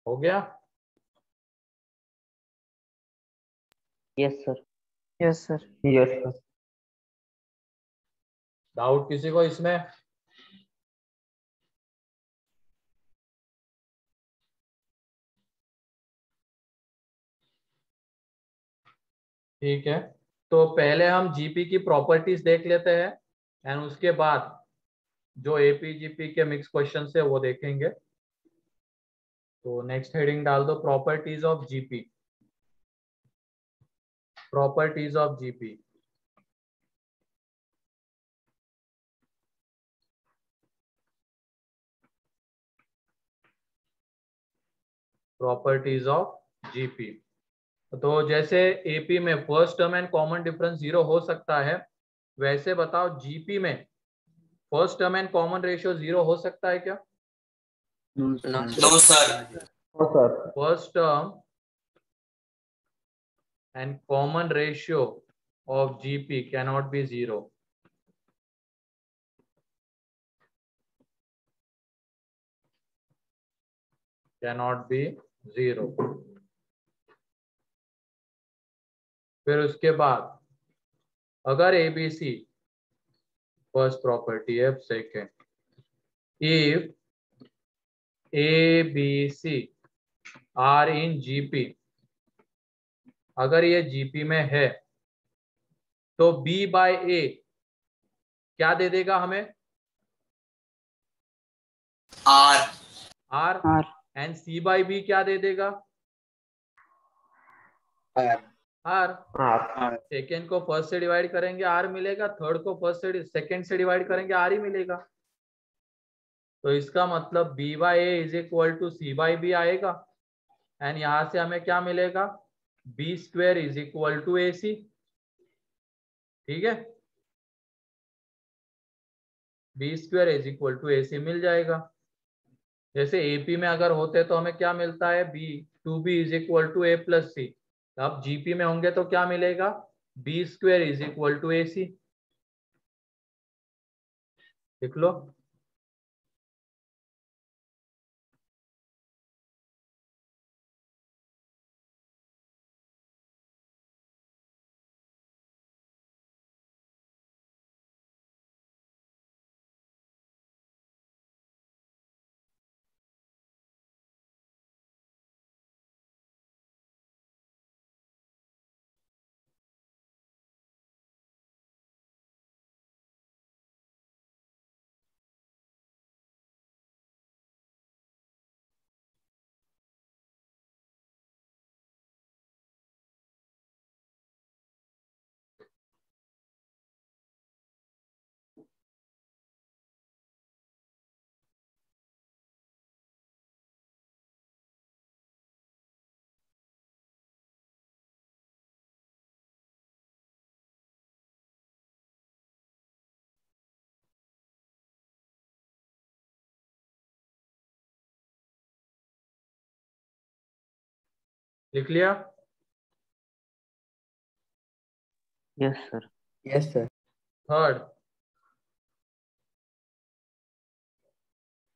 हो गया? Yes, sir. Yes sir. Yes, sir. Doubt किसी को इसमें? ठीक है, तो पहले हम जीपी की प्रॉपर्टीज देख लेते हैं एंड उसके बाद जो एपी जीपी के मिक्स क्वेश्चन है वो देखेंगे। तो नेक्स्ट हेडिंग डाल दो, properties of GP. Properties of GP. Properties of GP. तो जैसे एपी में first term and common difference 0 हो सकता है, वैसे बताओ जीपी में first term and common ratio 0 हो सकता है क्या? No, No, sir. No, sir. First term and common ratio of GP cannot be 0. Cannot be 0. फिर उसके बाद अगर ABC फर्स्ट प्रॉपर्टी है, second, if ABC are in GP, अगर ये GP में है तो B by A क्या दे देगा हमें? R R and C by B क्या दे देगा? R। R. सेकेंड को फर्स्ट से डिवाइड करेंगे R मिलेगा, थर्ड को फर्स्ट से सेकेंड से डिवाइड करेंगे R ही मिलेगा। तो इसका मतलब B by A is equal to C by B आएगा एंड यहां से हमें क्या मिलेगा? B square is equal to AC। ठीक है, B square is equal to AC मिल जाएगा। जैसे AP में अगर होते तो हमें क्या मिलता है? B 2B is equal to A plus C। अब GP में होंगे तो क्या मिलेगा? B square is equal to AC। लिख लो। लिख लिया? Yes, sir. Yes, sir. Third,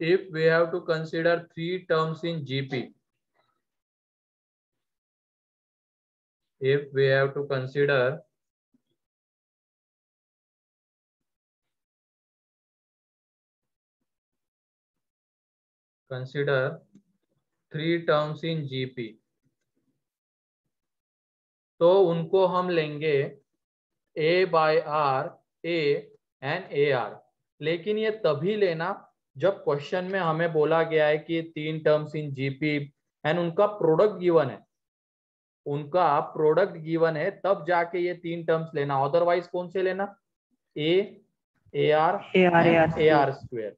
if we have to consider 3 terms in GP, if we have to consider three terms in GP, तो उनको हम लेंगे A by R, A and AR। लेकिन ये तभी लेना जब क्वेश्चन में हमें बोला गया है कि 3 टर्म्स इन जीपी एंड उनका प्रोडक्ट गिवन है, उनका प्रोडक्ट गिवन है, तब जाके ये 3 टर्म्स लेना। अदरवाइज कौन से लेना? A, AR and AR square.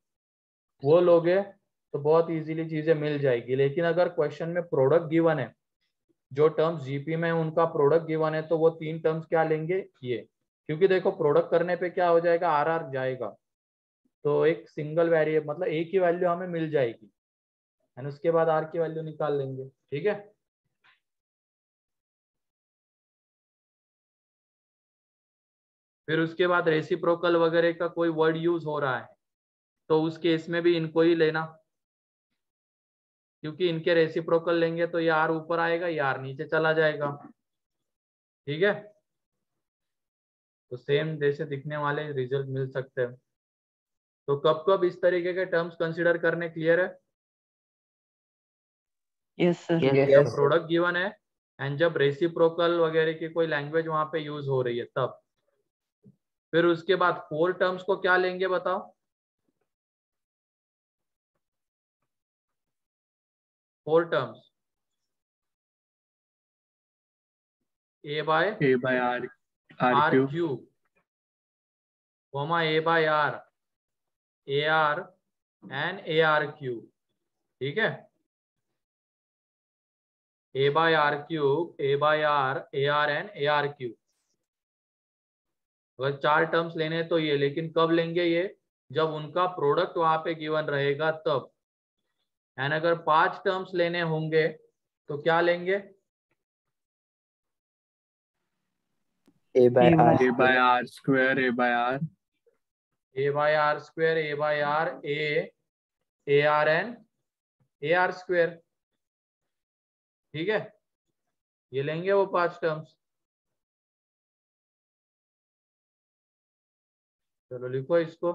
वो लोगे तो बहुत इजीली चीजें मिल जाएगी। लेकिन अगर क्वेश्चन में प्रोडक्ट गिवन है, जो टर्म्स जीपी में उनका प्रोडक्ट गिवन है, तो वो 3 टर्म्स क्या लेंगे? ये, क्योंकि देखो प्रोडक्ट करने पे क्या हो जाएगा? आर जाएगा, तो एक सिंगल वेरिएबल मतलब ए की वैल्यू हमें मिल जाएगी एंड उसके बाद आर की वैल्यू निकाल लेंगे। ठीक है, फिर उसके बाद रेसिप्रोकल वगैरह का कोई वर्ड यूज हो रहा है तो उस केस में भी इनको ही लेना। क्योंकि इनके रेसिप्रोकल लेंगे तो ये r ऊपर आएगा, ये r नीचे चला जाएगा। ठीक है, तो सेम जैसे दिखने वाले रिजल्ट मिल सकते हैं। तो कब कब इस तरीके के टर्म्स कंसीडर करने, क्लियर है? Yes sir. Yes, जब sir. प्रोडक्ट गिवन है एंड जब रेसिप्रोकल वगैरह की कोई लैंग्वेज वहां पे यूज हो रही है तब। फिर उसके बाद 4 टर्म्स को क्या लेंगे बताओ? 4 terms a by A by R r cube. cube, a by r, ar and ar cube। ठीक है, a by r cube, a by r, ar and ar cube। अगर 4 टर्म्स लेने हैं तो ये, लेकिन कब लेंगे ये? जब उनका प्रोडक्ट वहां पे गिवन रहेगा तब। एंड अगर 5 टर्म्स लेने होंगे तो क्या लेंगे? A by A by R A by square. R square. A by R. a by r square, a by r, ar and ar square। ठीक है, ये लेंगे वो 5 टर्म्स। चलो लिखो इसको,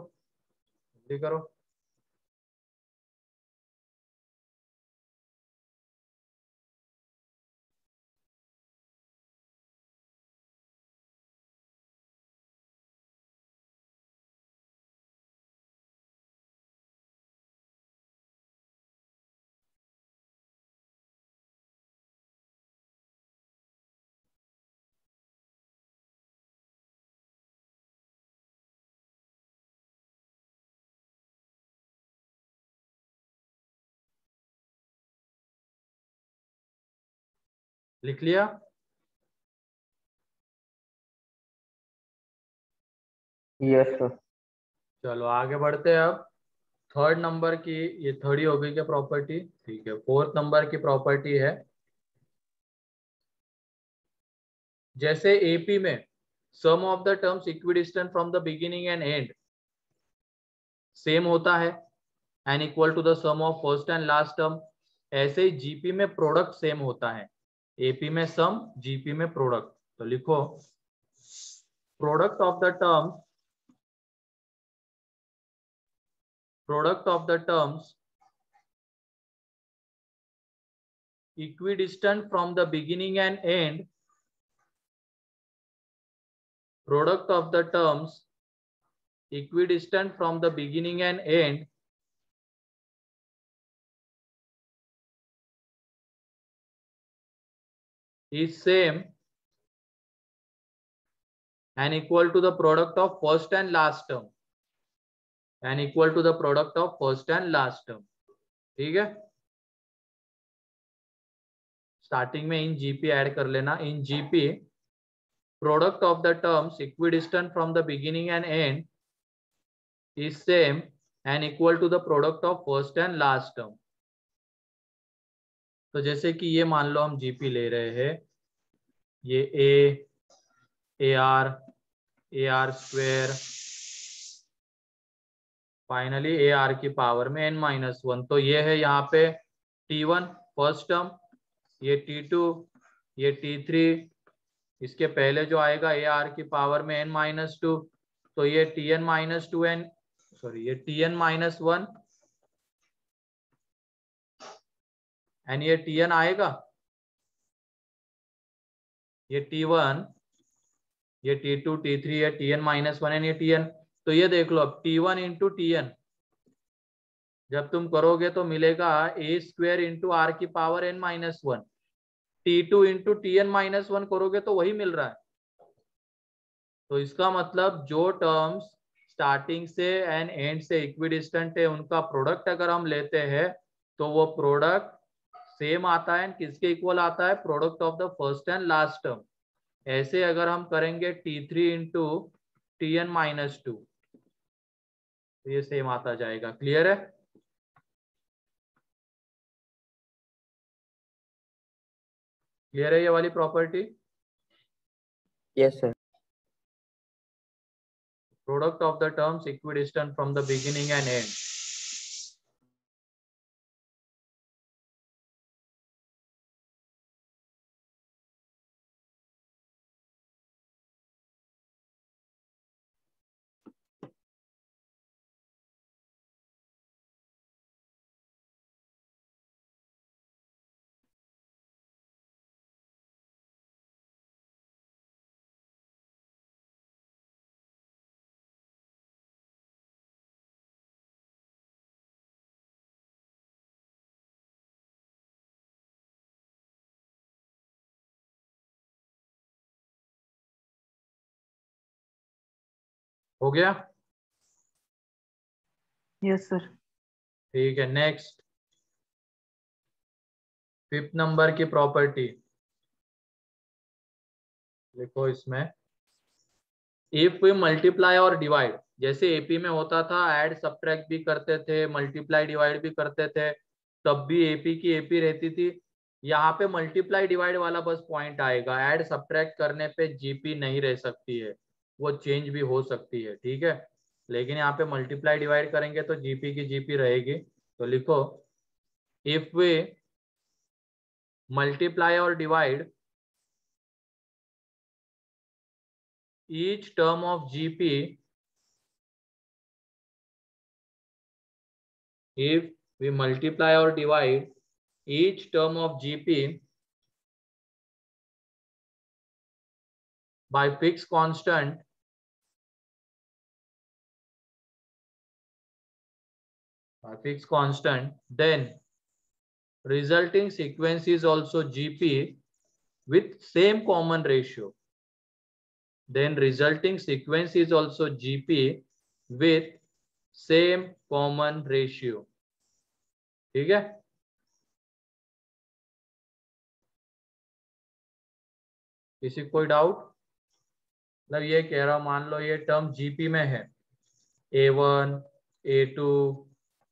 जल्दी करो। लिख लिया? Yes, sir. चलो आगे बढ़ते हैं अब। थर्ड नंबर की, ये थर्ड ही हो गई क्या प्रॉपर्टी? ठीक है, फोर्थ नंबर की प्रॉपर्टी है, जैसे एपी में sum of the terms equidistant from the beginning and and same होता है and equal to the sum of first and last term, ऐसे ही जीपी में प्रोडक्ट सेम होता है। एपी में सम, जीपी में प्रोडक्ट। तो लिखो product of the terms, product of the terms equidistant from the beginning and end, product of the terms equidistant from the beginning and end is same and equal to the product of first and last term, and equal to the product of first and last term। ठीक है, स्टार्टिंग में इन जीपी ऐड कर लेना। In GP product of the terms equidistant from the beginning and end is same and equal to the product of first and last term. तो जैसे कि ये मान लो हम जीपी ले रहे हैं, ये ए r square, finally A R की पावर में n-1। तो ये है यहाँ पे T1 फर्स्ट टर्म, ये T2, ये T3, इसके पहले जो आएगा ए आर की पावर में n-2, तो ये Tn-2 एन सॉरी ये Tn-1 एंड ये Tn आएगा, ये T1, ये T2, T3, ये Tn-1 एंड ये Tn। तो ये देख लो अब T1 इंटू Tn जब तुम करोगे तो मिलेगा ए स्क्वेयर इंटू आर की power n-1। T2 into Tn-1 करोगे तो वही मिल रहा है। तो इसका मतलब जो टर्म्स स्टार्टिंग से एंड एंड से इक्विडिस्टेंट है उनका प्रोडक्ट अगर हम लेते हैं तो वो प्रोडक्ट सेम आता है। किसके इक्वल आता है? Product of the first and last term. ऐसे अगर हम करेंगे T3 इंटू Tn-2 तो ये सेम आता जाएगा। क्लियर है? क्लियर है ये वाली property? Yes, sir. Product of the terms equidistant from the beginning and end हो गया? Yes sir. ठीक है, नेक्स्ट 5th नंबर की प्रॉपर्टी लिखो इसमें। इफ वी मल्टीप्लाई और डिवाइड, जैसे एपी में होता था ऐड सब्ट्रैक्ट भी करते थे, मल्टीप्लाई डिवाइड भी करते थे, तब भी एपी की एपी रहती थी। यहाँ पे मल्टीप्लाई डिवाइड वाला बस पॉइंट आएगा, ऐड सब्ट्रैक्ट करने पे जीपी नहीं रह सकती है, वो चेंज भी हो सकती है, ठीक है। लेकिन यहाँ पे मल्टीप्लाई डिवाइड करेंगे तो जीपी की जीपी रहेगी। तो लिखो इफ वे मल्टीप्लाई और divide each term of GP, if we multiply or divide each term of GP by fixed constant, then resulting sequence is also GP with same common ratio. Then resulting sequence is also GP with same common ratio. ठीक है, किसी कोई डाउट? मतलब ये कह रहा हूं, मान लो ये टर्म जीपी में है, A1, A2,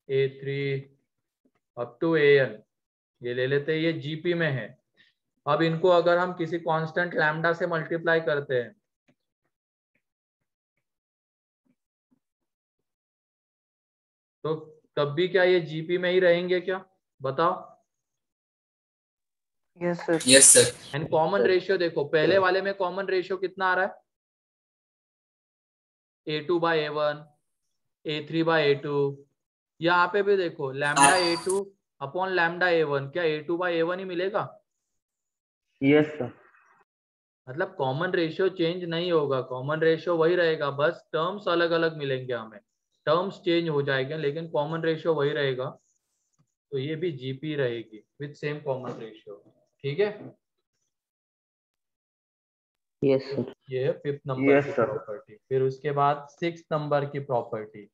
A3 up to AN, ये ले लेते हैं, ये जीपी में है। अब इनको अगर हम किसी कांस्टेंट लैम्डा से मल्टीप्लाई करते हैं तो तब भी क्या ये जीपी में ही रहेंगे क्या, बताओ? Yes sir. Yes, sir. And common ratio देखो, पहले वाले में कॉमन रेशियो कितना आ रहा है? A2/A1, A3/A2। यहाँ पे भी देखो lambda A2 upon lambda A1, क्या A2/A1 ही मिलेगा? Yes sir. मतलब कॉमन रेशियो चेंज नहीं होगा, कॉमन रेशियो वही रहेगा, बस टर्म्स अलग अलग मिलेंगे हमें, टर्म्स चेंज हो जाएंगे लेकिन कॉमन रेशियो वही रहेगा। तो ये भी जीपी रहेगी विद सेम कॉमन रेशियो, ठीक है। Yes sir. ये है 5th नंबर Yes, की sir. प्रॉपर्टी। फिर उसके बाद 6th नंबर की property,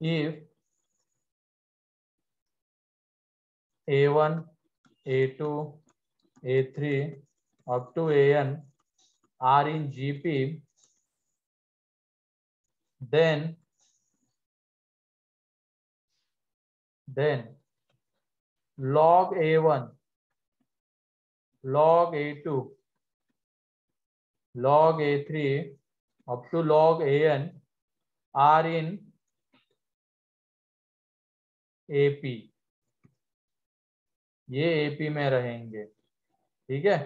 if A1, A2, A3 up to AN are in GP, then log A1, log A2, log A3 up to log AN are in AP, ये AP में रहेंगे, ठीक है।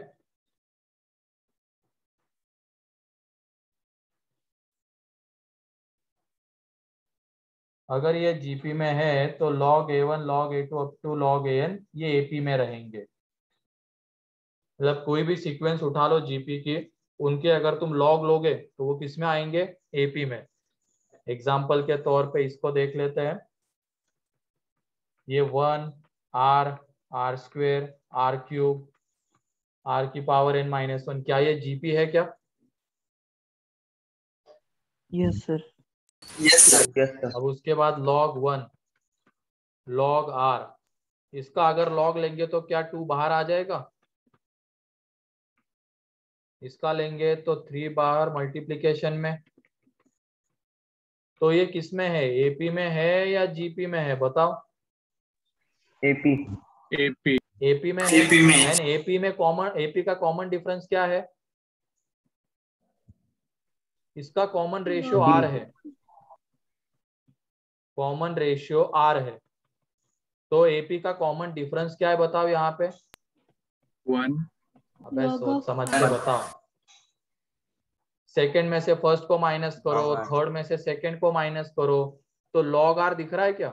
अगर ये जीपी में है तो log A1, log A2 up to log AN ये AP में रहेंगे। मतलब कोई भी सीक्वेंस उठा लो जीपी के, उनके अगर तुम लॉग लोगे तो वो किस में आएंगे? एपी में। एग्जाम्पल के तौर पे इसको देख लेते हैं, ये 1 r square r cube r की पावर n-1, क्या ये जीपी है क्या? Yes sir. Yes, sir. Yes sir. अब उसके बाद log 1 log r, इसका अगर लॉग लेंगे तो क्या 2 बाहर आ जाएगा? इसका लेंगे तो 3 बाहर मल्टीप्लीकेशन में। तो ये किस में है, एपी में है या जीपी में है, बताओ? एपी। AP. एपी में है। AP में। एंड एपी में कॉमन, एपी का कॉमन डिफरेंस क्या है? इसका कॉमन रेशियो D. आर है, कॉमन रेशियो आर है। तो एपी का कॉमन डिफरेंस क्या है बताओ यहाँ पे? 1. अबे Log सोच of समझ R. के बताओ। सेकंड में से फर्स्ट को माइनस करो, Log R. थर्ड में से सेकंड को माइनस करो, तो लॉग आर दिख रहा है क्या?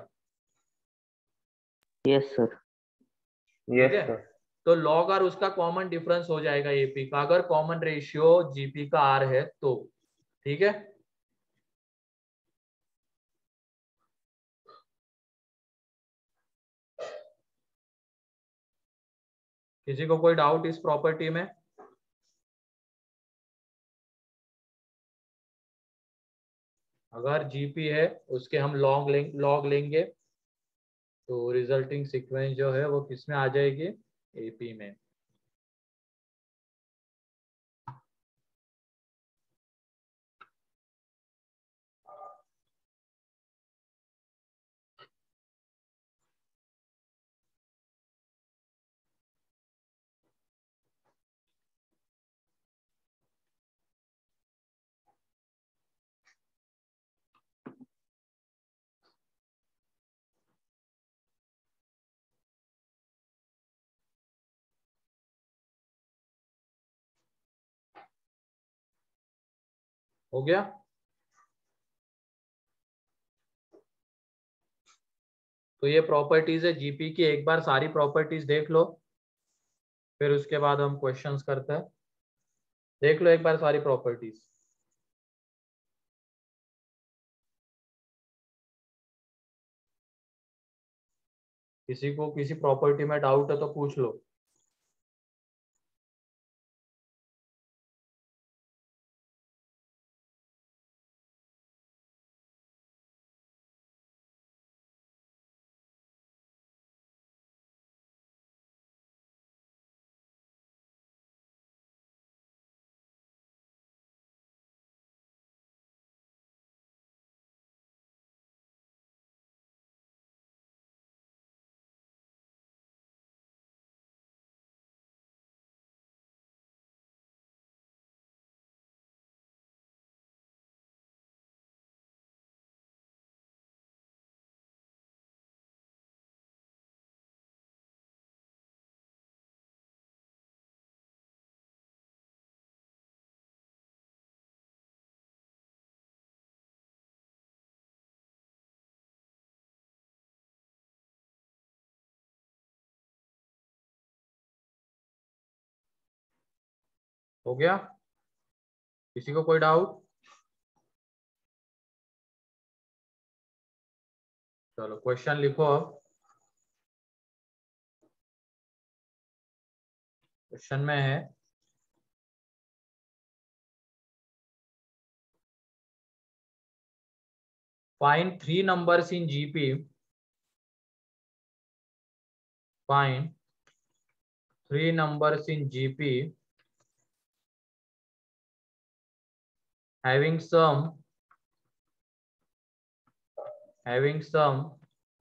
Yes sir. ठीक यस है, सर। तो लॉग आर उसका कॉमन डिफरेंस हो जाएगा एपी का, अगर कॉमन रेशियो जीपी का आर है तो, ठीक है। किसी को कोई डाउट इस प्रॉपर्टी में? अगर जीपी है उसके हम लॉग लेंगे तो रिजल्टिंग सीक्वेंस जो है वो किस में आ जाएगी? एपी में। हो गया? तो ये प्रॉपर्टीज है जीपी की, एक बार सारी प्रॉपर्टीज देख लो, फिर उसके बाद हम क्वेश्चंस करते हैं। देख लो एक बार सारी प्रॉपर्टीज। किसी को किसी प्रॉपर्टी में डाउट है तो पूछ लो। हो गया? किसी को कोई डाउट? चलो क्वेश्चन लिखो अब। क्वेश्चन में है find three numbers in GP. Find three numbers in GP having sum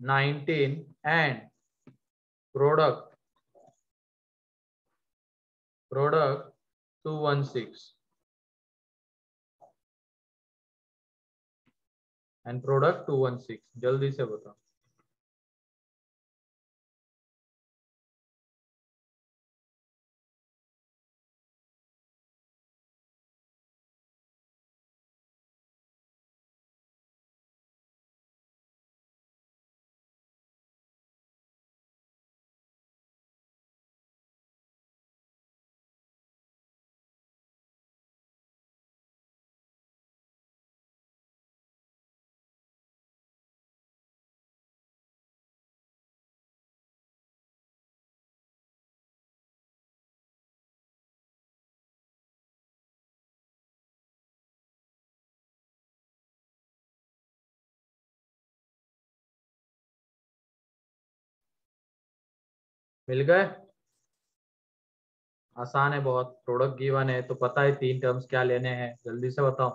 19 and product 216 and product 216। जल्दी से बताओ। मिल गए? आसान है बहुत। प्रोडक्ट गिवन है तो पता है तीन टर्म्स क्या लेने हैं। जल्दी से बताओ।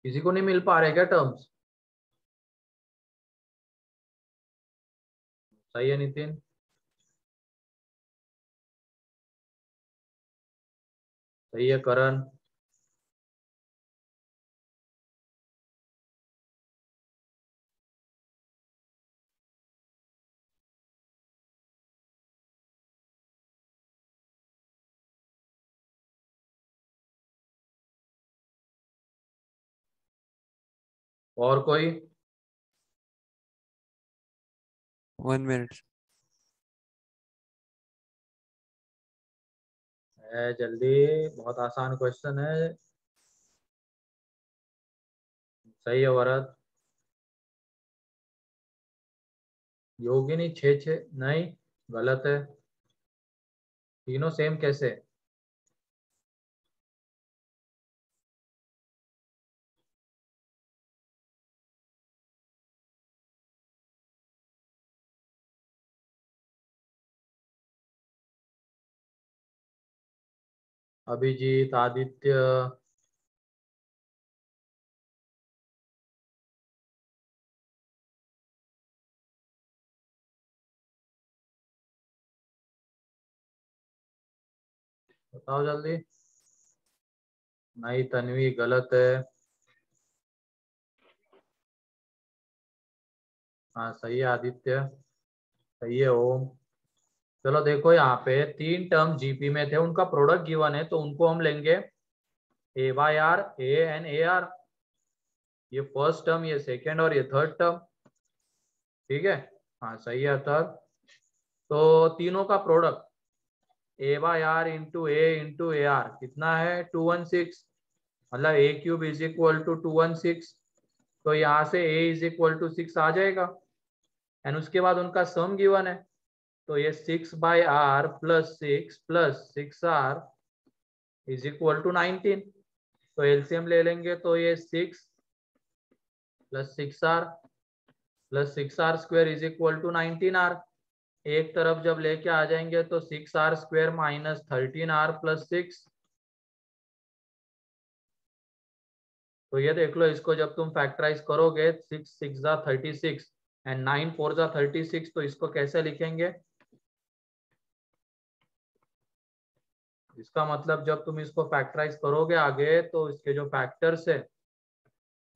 किसी को नहीं मिल पा रहे क्या टर्म्स? सही है नितिन? सही है करण? और कोई? 1 minute. है जल्दी, बहुत आसान क्वेश्चन है। सही है वरद। योगिनी 6 नहीं, गलत है। तीनों सेम कैसे? अभिजीत, आदित्य, बताओ जल्दी। नहीं, तन्वी गलत है। हाँ सही है आदित्य, सही है ओम। चलो देखो, यहाँ पे 3 टर्म जीपी में थे, उनका प्रोडक्ट गिवन है, तो उनको हम लेंगे A by R, A and A R. ये फर्स्ट टर्म, ये सेकेंड और ये थर्ड टर्म। ठीक है, हाँ सही है अतर। तो तीनों का product a by r into a r कितना है? 216। मतलब a cube is equal to 216। तो यहाँ से ए इज इक्वल टू 6 आ जाएगा। एंड उसके बाद उनका सम गिवन है, तो ये 6 by r plus 6 r is equal to 19। तो एलसीएम ले लेंगे, तो ये 6 plus 6 r square is equal to 19 r. एक तरफ जब लेके आ जाएंगे तो 6 r square minus 13 r plus 6। तो ये देख लो, इसको जब तुम फैक्टराइज करोगे, 6 6 जा 36 एंड 9 4 जा 36, तो इसको कैसे लिखेंगे? इसका मतलब जब तुम इसको फैक्टराइज करोगे आगे, तो इसके जो फैक्टर्स है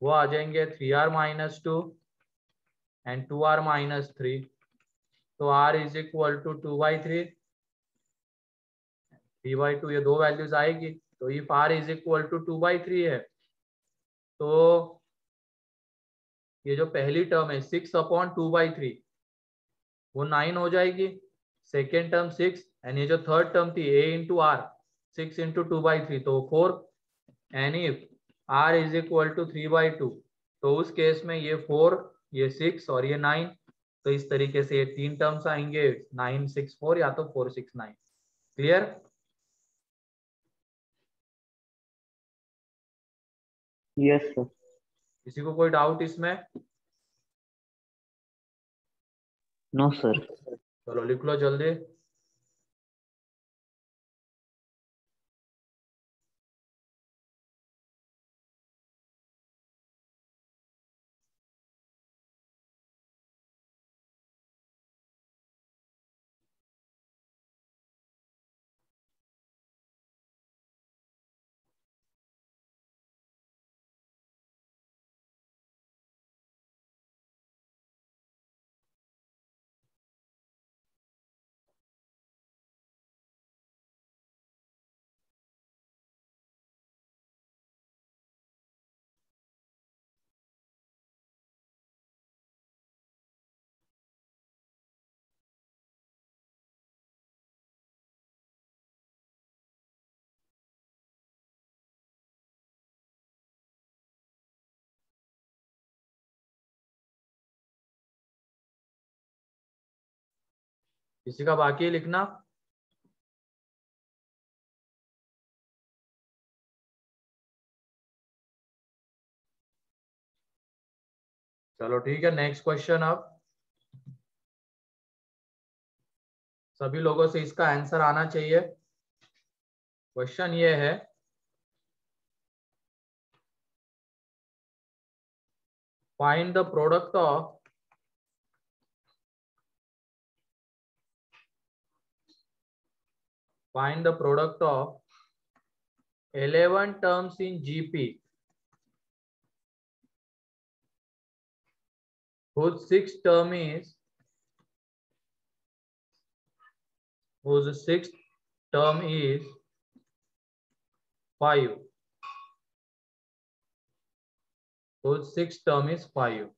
वो आ जाएंगे 3r minus 2 and 2r minus 3। तो r इज इक्वल टू 2/3, 3/2, ये दो वैल्यूज आएगी। तो if r is equal to 2/3 है, तो ये जो पहली टर्म है 6/2/3 वो 9 हो जाएगी। सेकेंड टर्म 6, एंड ये जो थर्ड टर्म थी a इंटू आर, 6 इंटू 2/3 तो 4। And if r is equal to 3/2, तो उस केस में ये 4, ये 6 और ये 9। तो इस तरीके से ये 3 टर्म्स आएंगे, 9 6 4 या तो 4 6 9। क्लियर? Yes, sir. किसी को कोई डाउट इसमें? No, sir. चलो लिख लो जल्दी। किसी का बाकी है लिखना? चलो ठीक है, नेक्स्ट क्वेश्चन। अब सभी लोगों से इसका आंसर आना चाहिए। क्वेश्चन ये है, find the product of find the product of 11 terms in GP whose sixth term is whose sixth term is 5. तो 6 term is 5.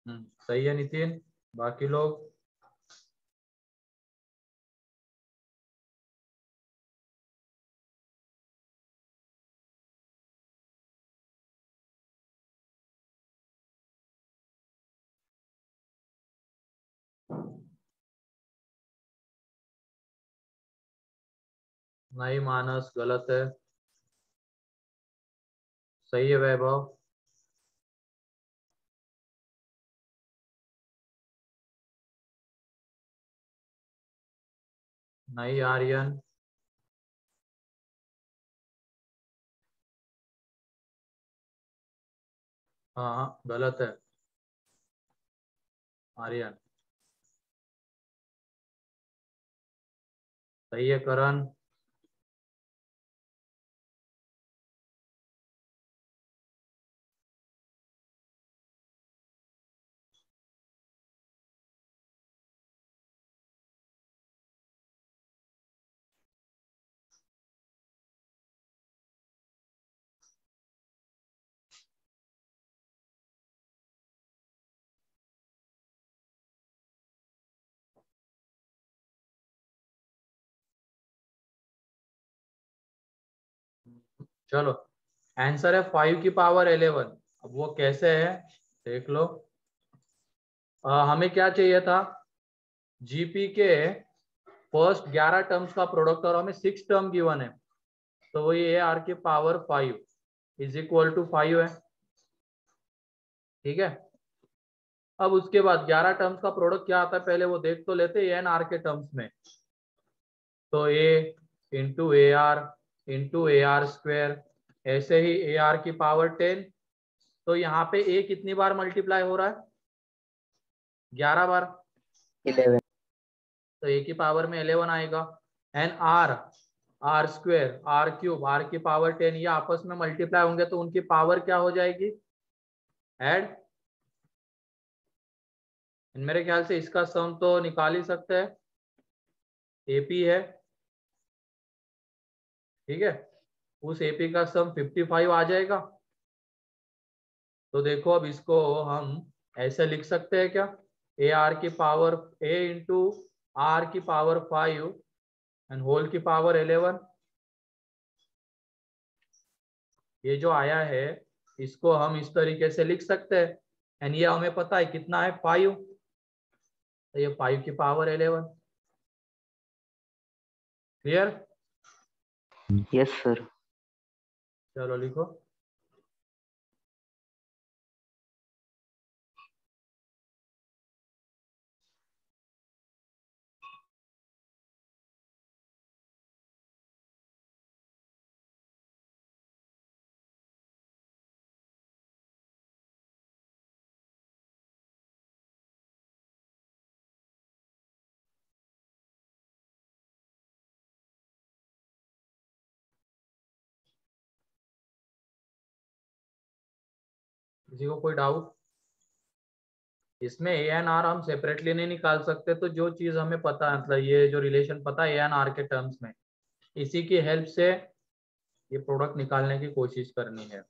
सही है नितिन, बाकी लोग? नहीं मानस, गलत है। सही है वैभव। नहीं आर्यन। हाँ गलत है आर्यन। सही है करण। चलो आंसर है 5 की पावर 11। अब वो कैसे है देख लो। हमें क्या चाहिए था, जीपी के फर्स्ट 11 टर्म्स का प्रोडक्ट और हमें 6 टर्म गिवन है, तो वो ये आर की पावर 5 इज इक्वल टू 5 है। ठीक है, अब उसके बाद 11 टर्म्स का प्रोडक्ट क्या आता है पहले वो देख तो लेते एन आर के टर्म्स में। तो ए इंटू ए आर स्क्वेयर, ऐसे ही ए आर की पावर 10। तो यहाँ पे ए कितनी बार मल्टीप्लाई हो रहा है, 11 बार। 11। तो ए की पावर में 11 आएगा। And r square, r cube, r की पावर 10, ये आपस में मल्टीप्लाई होंगे तो उनकी पावर क्या हो जाएगी, ऐड। मेरे ख्याल से इसका सम तो निकाल ही सकते हैं, एपी है। ठीक है, उस एपी का सम 55 आ जाएगा। तो देखो अब इसको हम ऐसे लिख सकते हैं क्या, ए आर की पावर ए इंटू आर की पावर 5 एंड होल की पावर 11। ये जो आया है इसको हम इस तरीके से लिख सकते हैं, एंड ये हमें पता है कितना है 5, तो ये 5 की पावर 11। क्लियर? Yes sir. चलो लिखो। किसी को कोई डाउट? इसमें ए एन आर हम सेपरेटली नहीं निकाल सकते, तो जो चीज हमें पता है, मतलब ये जो रिलेशन पता है ए एन आर के टर्म्स में, इसी की हेल्प से ये प्रोडक्ट निकालने की कोशिश करनी है।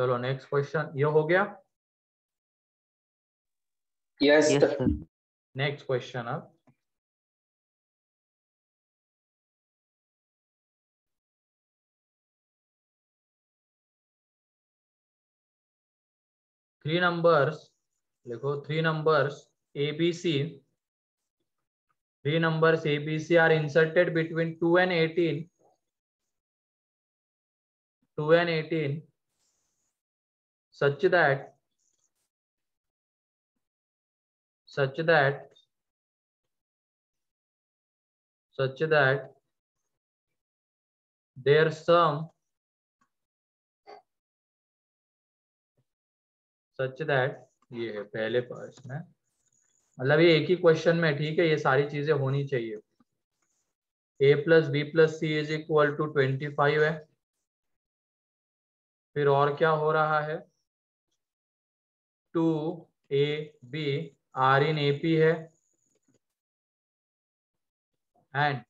चलो नेक्स्ट क्वेश्चन, ये हो गया। Yes, Yes, sir. sir. Next question अब, थ्री नंबर्स लिखो, three numbers ABC, three numbers ABC are inserted between 2 and 18, 2 and 18 such that their sum, such that, ये है पहले पार्ट में, मतलब ये एक ही क्वेश्चन में, ठीक है, ये सारी चीजें होनी चाहिए। A plus B plus C is equal to 25 है। फिर और क्या हो रहा है, 2AB R in AP है, एंड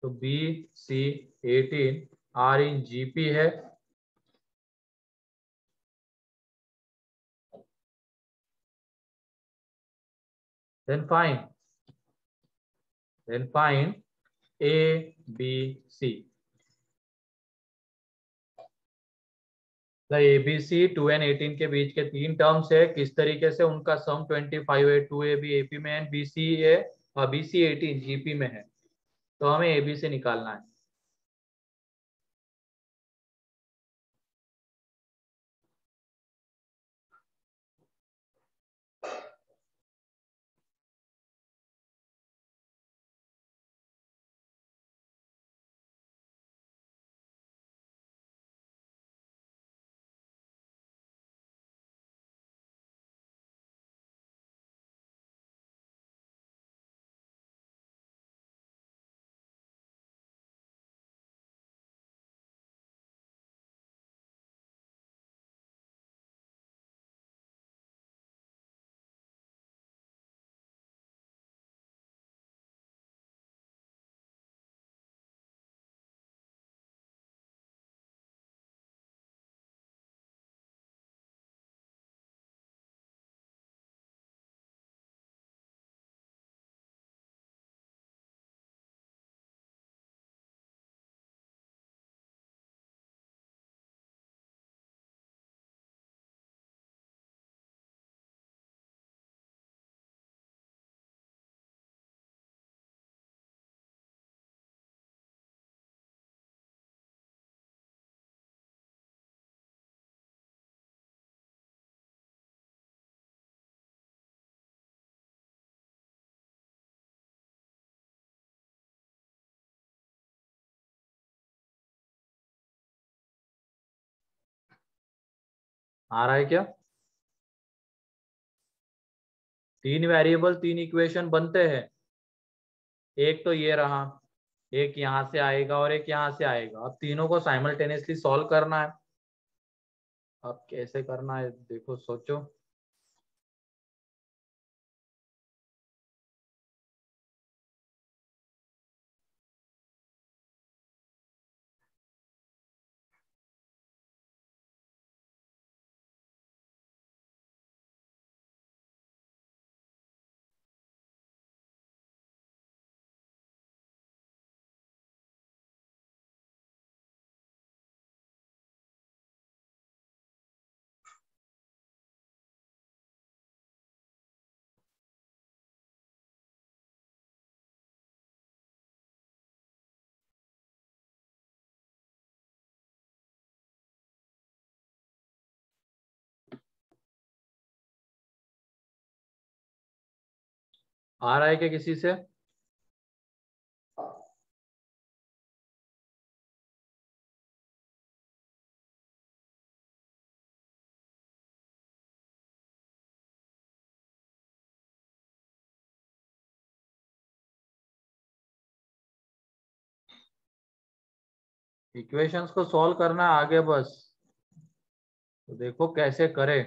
तो BC 18 R in GP है। Then find ABC. The ABC 2 and 18 के बीच के तीन टर्म्स है, किस तरीके से उनका सम 25 है, 2AB AP में है, BC है, BC 18 GP में है, तो हमें AB से निकालना है। आ रहा है क्या? तीन वेरिएबल तीन इक्वेशन बनते हैं, एक तो ये रहा, एक यहां से आएगा और एक यहां से आएगा। अब तीनों को साइमल्टेनियसली सॉल्व करना है। अब कैसे करना है देखो, सोचो। आ रहा है क्या किसी से? इक्वेशंस को सॉल्व करना है आगे बस, तो देखो कैसे करें।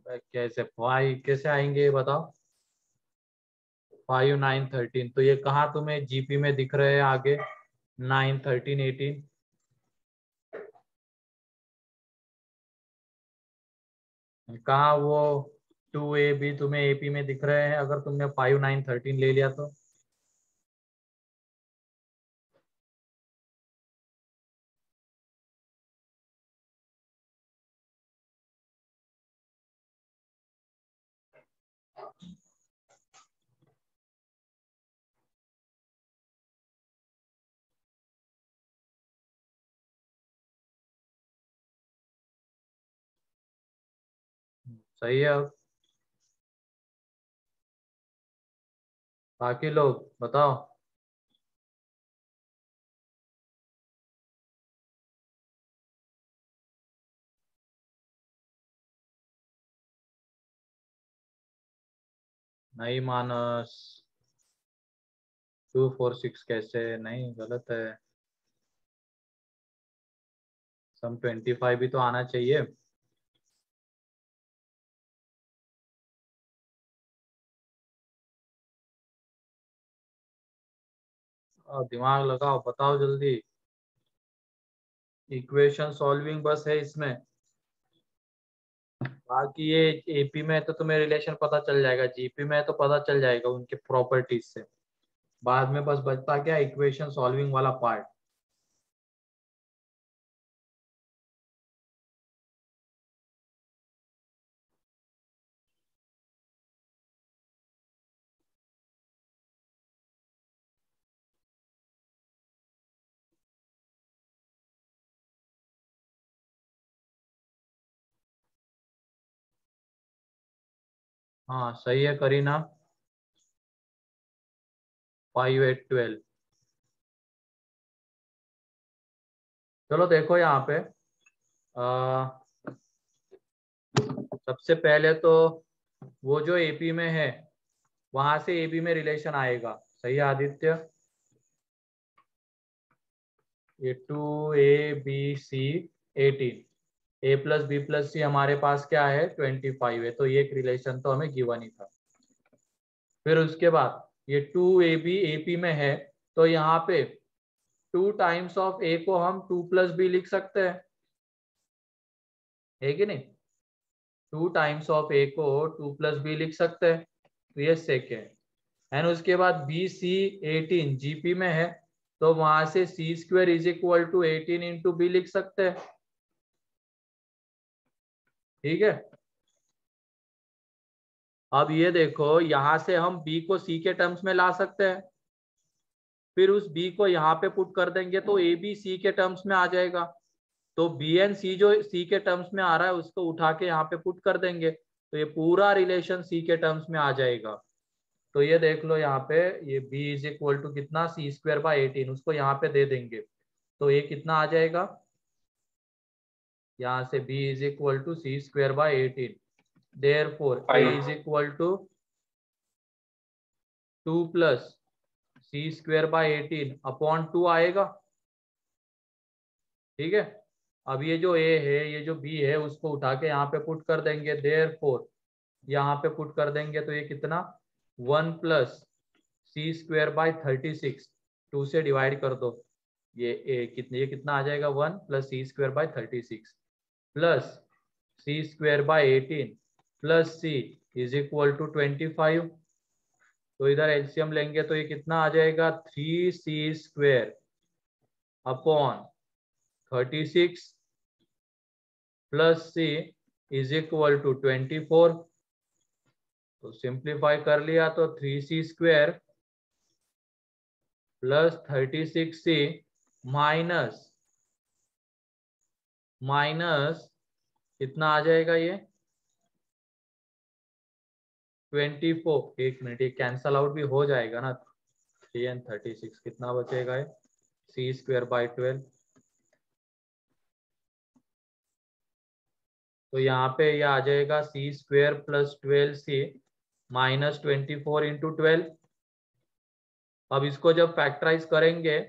कैसे 5 कैसे आएंगे ये बताओ। 5 9 13, तो ये कहाँ तुम्हें जीपी में दिख रहे हैं आगे? 9 13 18। कहाँ वो 2AB तुम्हें एपी में दिख रहे हैं अगर तुमने 5 9 13 ले लिया तो? सही है। अब बाकी लोग बताओ। नहीं मानस, 2 4 6 कैसे? नहीं, गलत है। सम 25 भी तो आना चाहिए। और दिमाग लगाओ, बताओ जल्दी। इक्वेशन सॉल्विंग बस है इसमें। बाकी ये एपी में तो तुम्हें रिलेशन पता चल जाएगा, जीपी में तो पता चल जाएगा उनके प्रॉपर्टीज से। बाद में बस बचता क्या, इक्वेशन सॉल्विंग वाला पार्ट। हाँ सही है करीना। 5 8 12। चलो देखो यहाँ पे, सबसे पहले तो वो जो एपी में है वहां से एबी में रिलेशन आएगा। सही है आदित्य? ये 2ABC 18, A+B+C हमारे पास क्या है, 25 है, तो ये एक रिलेशन तो हमें गिवन ही था। फिर उसके बाद ये 2AB AP में है, तो यहाँ पे 2 टाइम्स ऑफ A को हम 2+B लिख सकते हैं, है कि नहीं? 2 टाइम्स ऑफ A को 2+B लिख सकते हैं, तो ये सेकेंड। एंड उसके बाद BC 18 GP में है, तो वहां से C² is equal to 18 into B लिख सकते हैं। ठीक है। अब ये देखो, यहां से हम B को C के टर्म्स में ला सकते हैं, फिर उस B को यहाँ पे पुट कर देंगे तो A भी C के टर्म्स में आ जाएगा। तो B एंड C जो C के टर्म्स में आ रहा है उसको उठा के यहाँ पे पुट कर देंगे, तो ये पूरा रिलेशन C के टर्म्स में आ जाएगा। तो ये देख लो यहाँ पे, ये B इज इक्वल टू कितना, C²/18, उसको यहाँ पे दे देंगे तो ये कितना आ जाएगा, यहाँ से B is equal to C²/18। Therefore A is equal to 2 plus C²/18 upon 2 आएगा। ठीक है। अब ये जो A है, ये जो B है, उसको उठा के यहाँ पे पुट कर देंगे, देयरफॉर यहाँ पे पुट कर देंगे तो ये कितना, 1 प्लस C²/36, 2 से डिवाइड कर दो, ये कितना आ जाएगा, 1 plus C²/36 plus C²/18 plus C is equal to 25। तो इधर एलसीएम लेंगे तो ये कितना आ जाएगा, 3C² upon 36 plus C is equal to 24। तो सिंप्लीफाई कर लिया तो 3C² प्लस 36C माइनस कितना आ जाएगा ये, 24। एक मिनट, ये कैंसल आउट भी हो जाएगा ना, 3 and 36 कितना बचेगा ये, C²/12। तो यहाँ पे ये आ जाएगा C² plus 12C minus 24 into 12। अब इसको जब फैक्टराइज करेंगे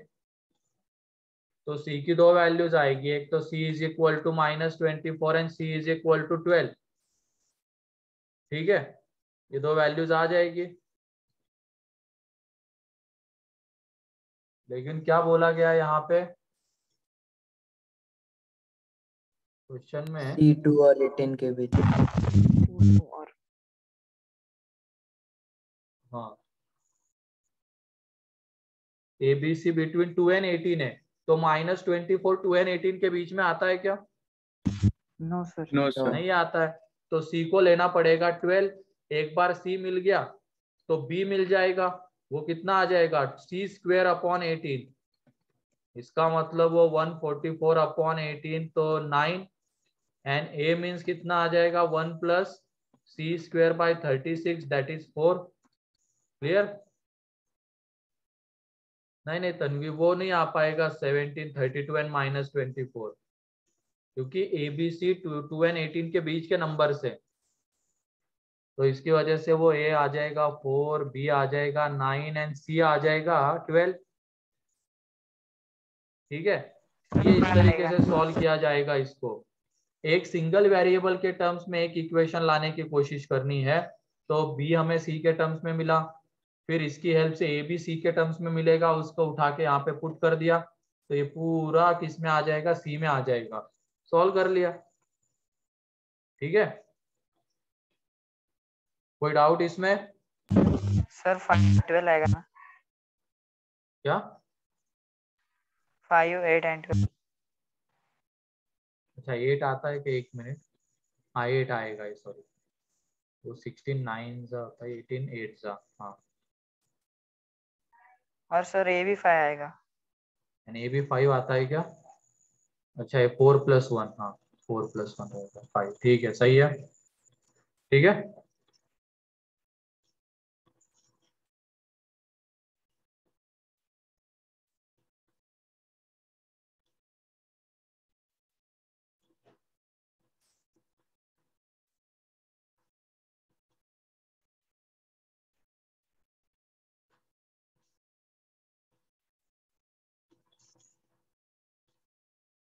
तो C की दो वैल्यूज आएगी, एक तो C is equal to -24 and C is equal to 12। ठीक है, ये दो वैल्यूज आ जाएगी। लेकिन क्या बोला गया है यहाँ पे क्वेश्चन में, C2 और 18 के बीच। और हाँ ABC बिटवीन 2 and 18 है, तो -24 2 and 18 के बीच में आता है क्या? No sir. No sir. नहीं आता है, तो C को लेना पड़ेगा 12। एक बार C मिल गया तो B मिल जाएगा, वो कितना आ जाएगा C²/18। इसका मतलब वो 144/18 तो 9, एंड A मीन्स कितना आ जाएगा 1 + C²/36 दैट इज 4। क्लियर? नहीं तन्वी, वो नहीं आ पाएगा 17, 32 एंड -24, क्योंकि ABC 2 and 18 के बीच के नंबर से, तो इसकी वजह से वो A आ जाएगा 4, B आ जाएगा 9 एंड C आ जाएगा 12। ठीक है, ये इस तरीके से सॉल्व किया जाएगा। इसको एक सिंगल वेरिएबल के टर्म्स में एक इक्वेशन लाने की कोशिश करनी है, तो B हमें C के टर्म्स में मिला, फिर इसकी हेल्प से A भी C के टर्म्स में मिलेगा, उसको उठा के यहाँ पे पुट कर दिया, तो ये पूरा किस में आ जाएगा, C में आ जाएगा। सॉल्व कर लिया। ठीक है, कोई डाउट इसमें? सर 5 12 आएगा ना? क्या 5 8 एंड 12। अच्छा 8 आता है कि 1 मिनट, हाँ 8 आएगा, सॉरी वो 16 9 होता है, 18 8 हाँ, और सर A भी 5 आएगा। एंड A भी 5 आता है क्या? अच्छा ये 4 + 1, हाँ 4 + 1 होगा 5। ठीक है, सही है। ठीक है,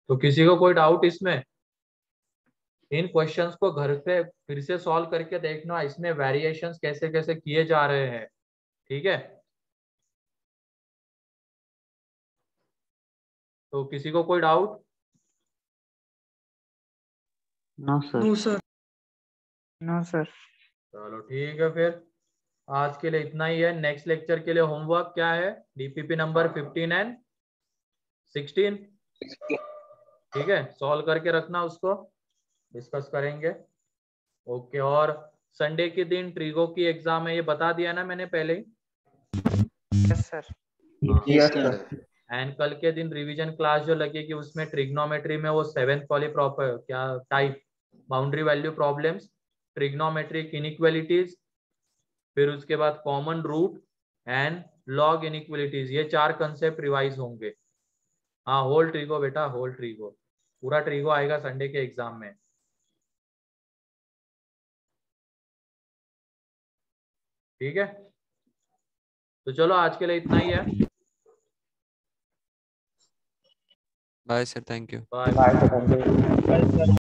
तो किसी को कोई डाउट इसमें? इन क्वेश्चंस को घर पे फिर से सॉल्व करके देखना, इसमें वेरिएशंस कैसे कैसे किए जा रहे हैं। ठीक है, तो किसी को कोई doubt? No sir. No sir. चलो ठीक है, फिर आज के लिए इतना ही है। नेक्स्ट लेक्चर के लिए होमवर्क क्या है? DPP number 15 and 16। ठीक है, सॉल्व करके रखना, उसको डिस्कस करेंगे। ओके, और संडे के दिन ट्रिगो की एग्जाम है, ये बता दिया ना मैंने पहले ही। Yes sir. Yes, sir. And कल के दिन रिवीजन क्लास जो लगेगी उसमें ट्रिग्नोमेट्री में वो 7th वाली प्रॉपर क्या type, boundary value problems, trigonometric inequalities, फिर उसके बाद common root and log inequalities, ये 4 कंसेप्ट रिवाइज होंगे। हाँ होल ट्रिगो बेटा, होल ट्रिगो, पूरा ट्रिगो आएगा संडे के एग्जाम में। ठीक है, तो चलो आज के लिए इतना ही है। Bye sir, thank you. Bye. Bye, sir. Thank you.